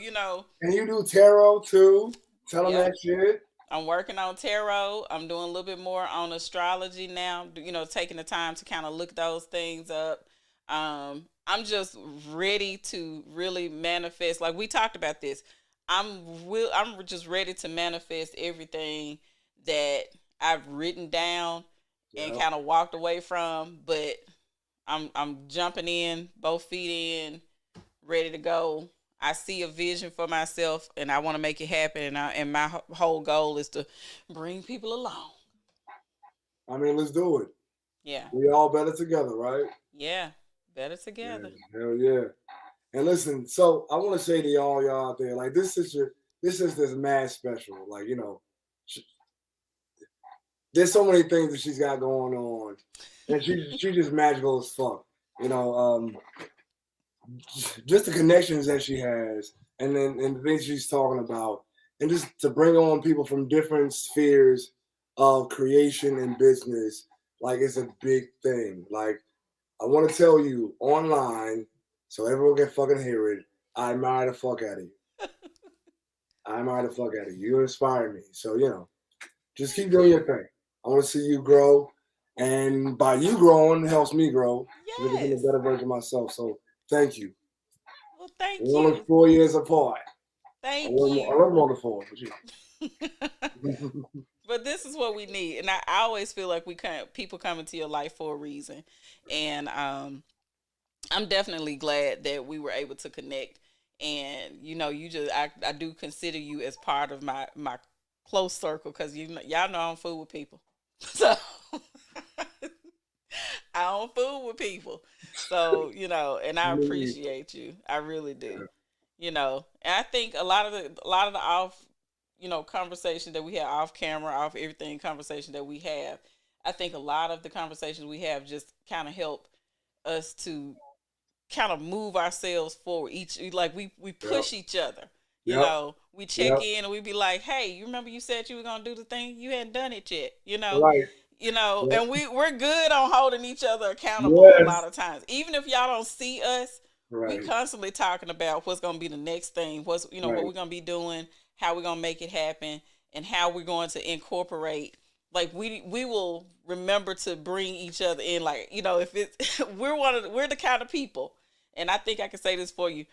And you do tarot too? Tell them yep. that shit. I'm working on tarot. I'm doing a little bit more on astrology now, taking the time to kind of look those things up. I'm just ready to really manifest. Like we talked about this. I'm just ready to manifest everything that I've written down and Yeah. kind of walked away from, but I'm jumping in, both feet in, ready to go. I see a vision for myself, and I want to make it happen. And my whole goal is to bring people along. I mean, let's do it. Yeah, We all better together, right? yeah, better Yeah. together. Hell yeah. And listen, so I want to say to y'all out there, like this is this mad special. Like there's so many things that she's got going on, and she's just magical as fuck. You know, just the connections that she has, and the things she's talking about, and just to bring on people from different spheres of creation and business, like it's a big thing. Like I want to tell you online, so everyone can fucking hear it. I admire the fuck out of you. I admire the fuck out of you. You inspire me. So just keep Thank doing your you. thing. I want to see you grow, and by you growing helps me grow to become a Yes. better version of myself. So thank you. Well, thank We're only you. 4 years apart. A Thank little you. more than four, but But this is what we need, and I always feel like people come into your life for a reason, and I'm definitely glad that we were able to connect. And I do consider you as part of my close circle because y'all know I don't fool with people, so I don't fool with people. So and I me. appreciate you. I really do. And I think a lot of the off conversation that we have off camera, off everything conversation that we have. I think a lot of the conversations we have just kind of help us to kind of move ourselves forward. Each like we Yep, push each other. yep, We check yep. in and we be like, "Hey, you remember you said you were gonna do the thing? You hadn't done it yet." Right. Yep. And we're good on holding each other accountable a lot Yes. of times. Even if y'all don't see us, we Right. constantly talking about what's gonna be the next thing, what Right. we're gonna be doing, how we're gonna make it happen, and how we're going to incorporate. Like we will remember to bring each other in. Like if it's we're the kind of people, and I think I can say this for you.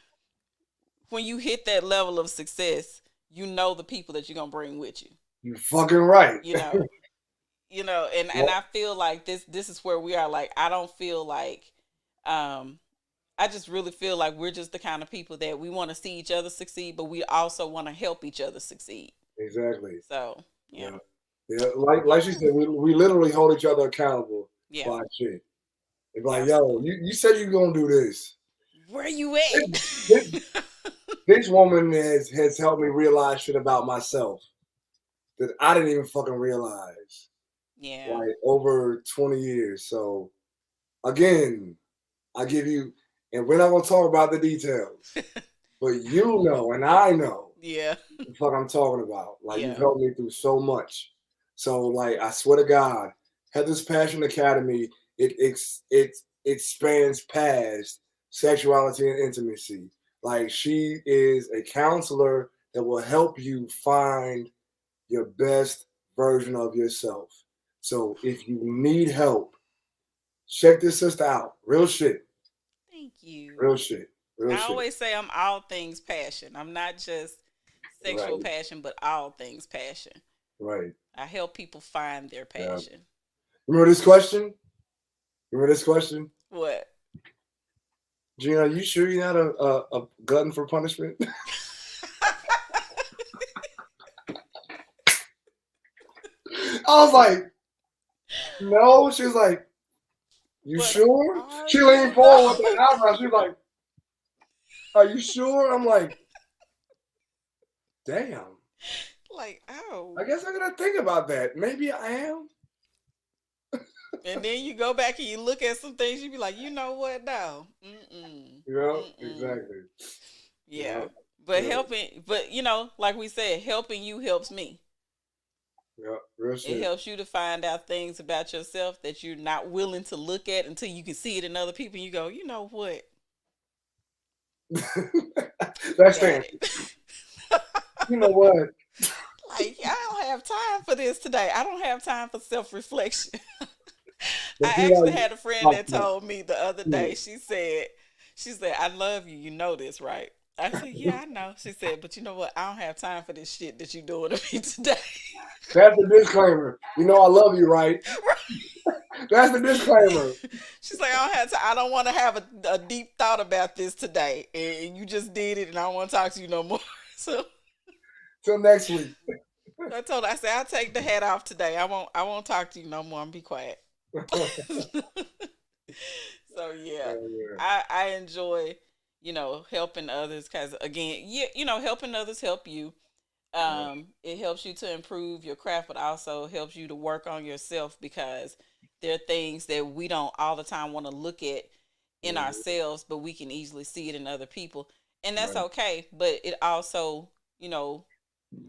When you hit that level of success, you know the people that you're gonna bring with you. You fucking right. You know, and I feel like this is where we are. Like, I don't feel like, I just really feel like we're just the kind of people that we want to see each other succeed, but we also want to help each other succeed. Exactly. So yeah, yeah. Like she said, we literally hold each other accountable yeah. for our shit. It's like, yo, you said you gonna do this. Where you at? This woman has helped me realize shit about myself that I didn't even fucking realize. Yeah. Like over 20 years. So again, I give you, and we're not gonna talk about the details, but you know, and I know, yeah, the fuck I'm talking about. Like, yeah. you've helped me through so much. So, like, I swear to God, Heather's Passion Academy, it spans past sexuality and intimacy. Like, she is a counselor that will help you find your best version of yourself. So, if you need help, check this sister out. Real shit. Thank you. Real shit. Real I shit. always say I'm all things passion. I'm not just sexual passion, but all things passion. Right. I help people find their passion. Remember this question? What? Gina, you sure you're not a glutton for punishment? I was like, no. She was like, you sure? She leaned forward with the eyebrow. She was like, are you sure? I'm like, damn. Like, oh. I guess I gotta think about that. Maybe I am. And then you go back and you look at some things, you be like, you know what? No. Yeah, exactly. Yeah. But helping, but like we said, helping you helps me. Yeah, real shit. It helps you to find out things about yourself that you're not willing to look at until you can see it in other people. And you go, you know what? That's fancy. You know what? Like, I don't have time for this today. I don't have time for self-reflection. I actually had a friend that told me the other day, she said, I love you. You know this, right? I said, yeah, I know. She said, but you know what? I don't have time for this shit that you're doing to me today. That's the disclaimer. You know I love you, right? That's the disclaimer. She's like, I don't want to have a deep thought about this today. And you just did it, and I don't want to talk to you no more. So till next week. I told her, I said, I'll take the hat off today. I won't talk to you no more. I'm be quiet. So yeah. I enjoy, helping others, because again, helping others help you. It helps you to improve your craft, but also helps you to work on yourself, because there are things that we don't all the time want to look at in ourselves, but we can easily see it in other people, and that's okay. But it also,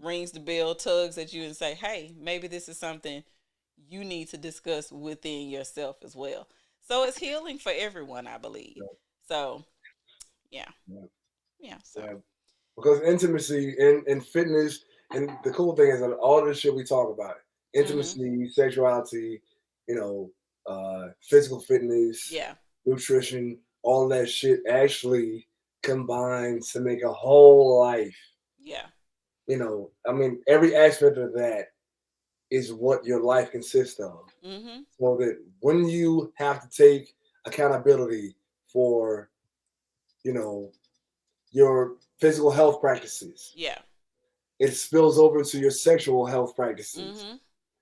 rings the bell, tugs at you, and say, hey, maybe this is something you need to discuss within yourself as well. So it's healing for everyone, I believe. So yeah. So because intimacy and fitness, and the cool thing is that all this shit we talk about, intimacy, sexuality, physical fitness, nutrition, all that shit actually combines to make a whole life. Yeah. I mean, every aspect of that is what your life consists of. So that when you have to take accountability for, your physical health practices, it spills over to your sexual health practices.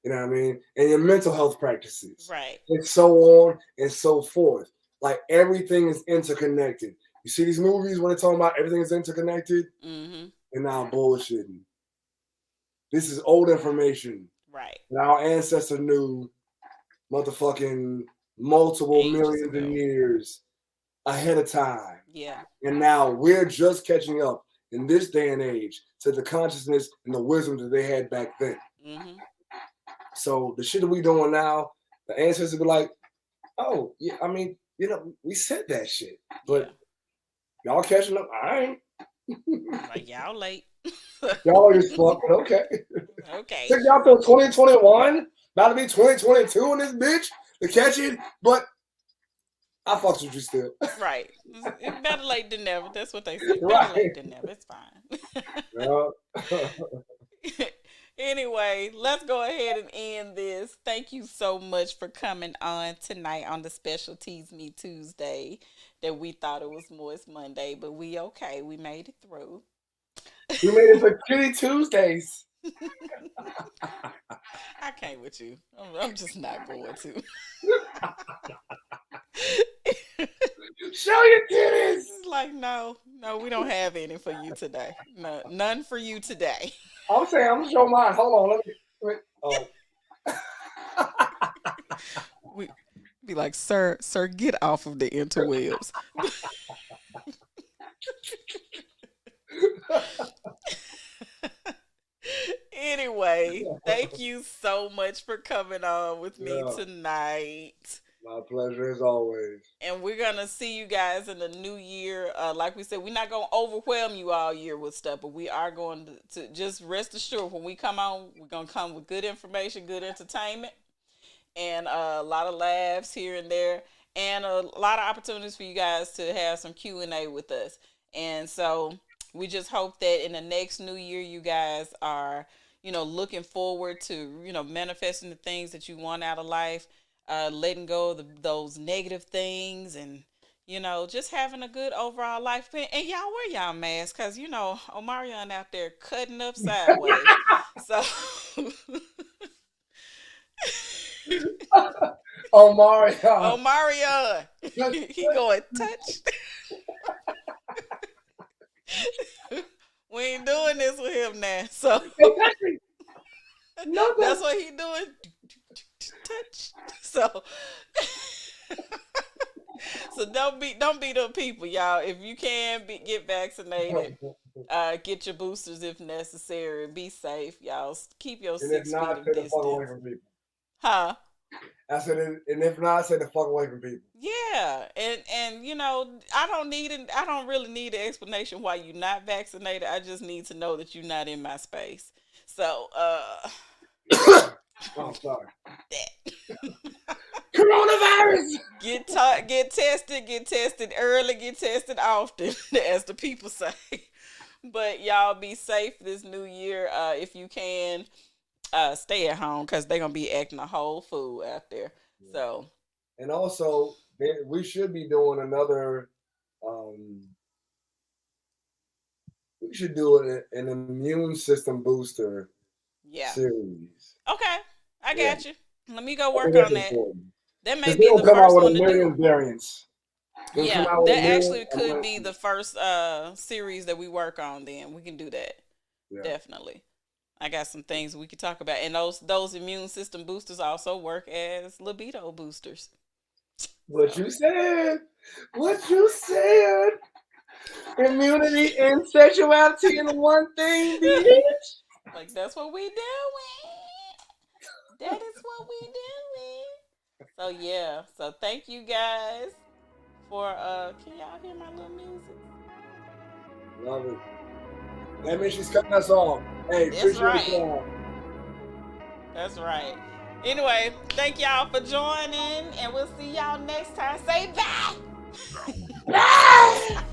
You know what I mean? And your mental health practices. Right. And so on and so forth. Like, everything is interconnected. You see these movies when they're talking about everything is interconnected? And now bullshitting. This is old information. Right. And our ancestors knew motherfucking multiple millions of years ahead of time. Yeah. And now we're just catching up in this day and age to the consciousness and the wisdom that they had back then. So the shit that we doing now, the ancestors be like, oh, yeah, I mean, we said that shit. But y'all catching up? I ain't. Like, y'all late. Y'all is fucked. Okay. Okay. Took y'all till 2021, about to be 2022 in this bitch to catch it. But I fucks with you still. Right. It's better late than never. That's what they say. Better late Right. than never. It's fine. Yeah. Anyway, let's go ahead and end this. Thank you so much for coming on tonight on the special Tease Me Tuesday that we thought it was Moist Monday, but we okay. We made it through. We made it for Kitty Tuesdays. I can't with you. I'm just not going to. Show your titties. It's like, no, we don't have any for you today. No, none for you today. I'm saying I'm gonna show mine. Hold on, let me. Oh. We be like, sir, get off of the interwebs. Anyway, thank you so much for coming on with me tonight. My pleasure as always. And we're gonna see you guys in the new year. Like we said, we're not gonna overwhelm you all year with stuff, but we are going to just rest assured when we come on, we're gonna come with good information, good entertainment, and a lot of laughs here and there, and a lot of opportunities for you guys to have some Q&A with us. And so we just hope that in the next new year, you guys are, looking forward to, manifesting the things that you want out of life, letting go of those negative things, and, just having a good overall life. And y'all wear y'all masks because, Omarion out there cutting up sideways. So... Omarion. He going touch. We ain't doing this with him now. So that's what he doing. Touch. So don't be them people, y'all. If you can get vaccinated, get your boosters if necessary. Be safe, y'all. Keep your 6 feet of distance. Huh? I said, and if not, I said to fuck away from people. Yeah, and I don't really need an explanation why you're not vaccinated. I just need to know that you're not in my space. So, oh, sorry. Coronavirus. Get tested early, get tested often, as the people say. But y'all be safe this new year. If you can. Stay at home because they're gonna be acting a whole fool out there. Yeah. So, and also we should be doing another. We should do an immune system booster. Series. Okay, I got you. Let me go work on that. Important. That may be the first one to do. Variants. Yeah, that actually could be the first series that we work on. Then we can do that. Yeah. Definitely. I got some things we could talk about. And those immune system boosters also work as libido boosters. What you said. Immunity and sexuality in one thing, bitch. Like, that's what we doing. That is what we doing. So, yeah. So, thank you guys for, can y'all hear my little music? Love it. That means she's cutting us off. Hey, that's right. That's right. Anyway, thank y'all for joining, and we'll see y'all next time. Say bye. Bye.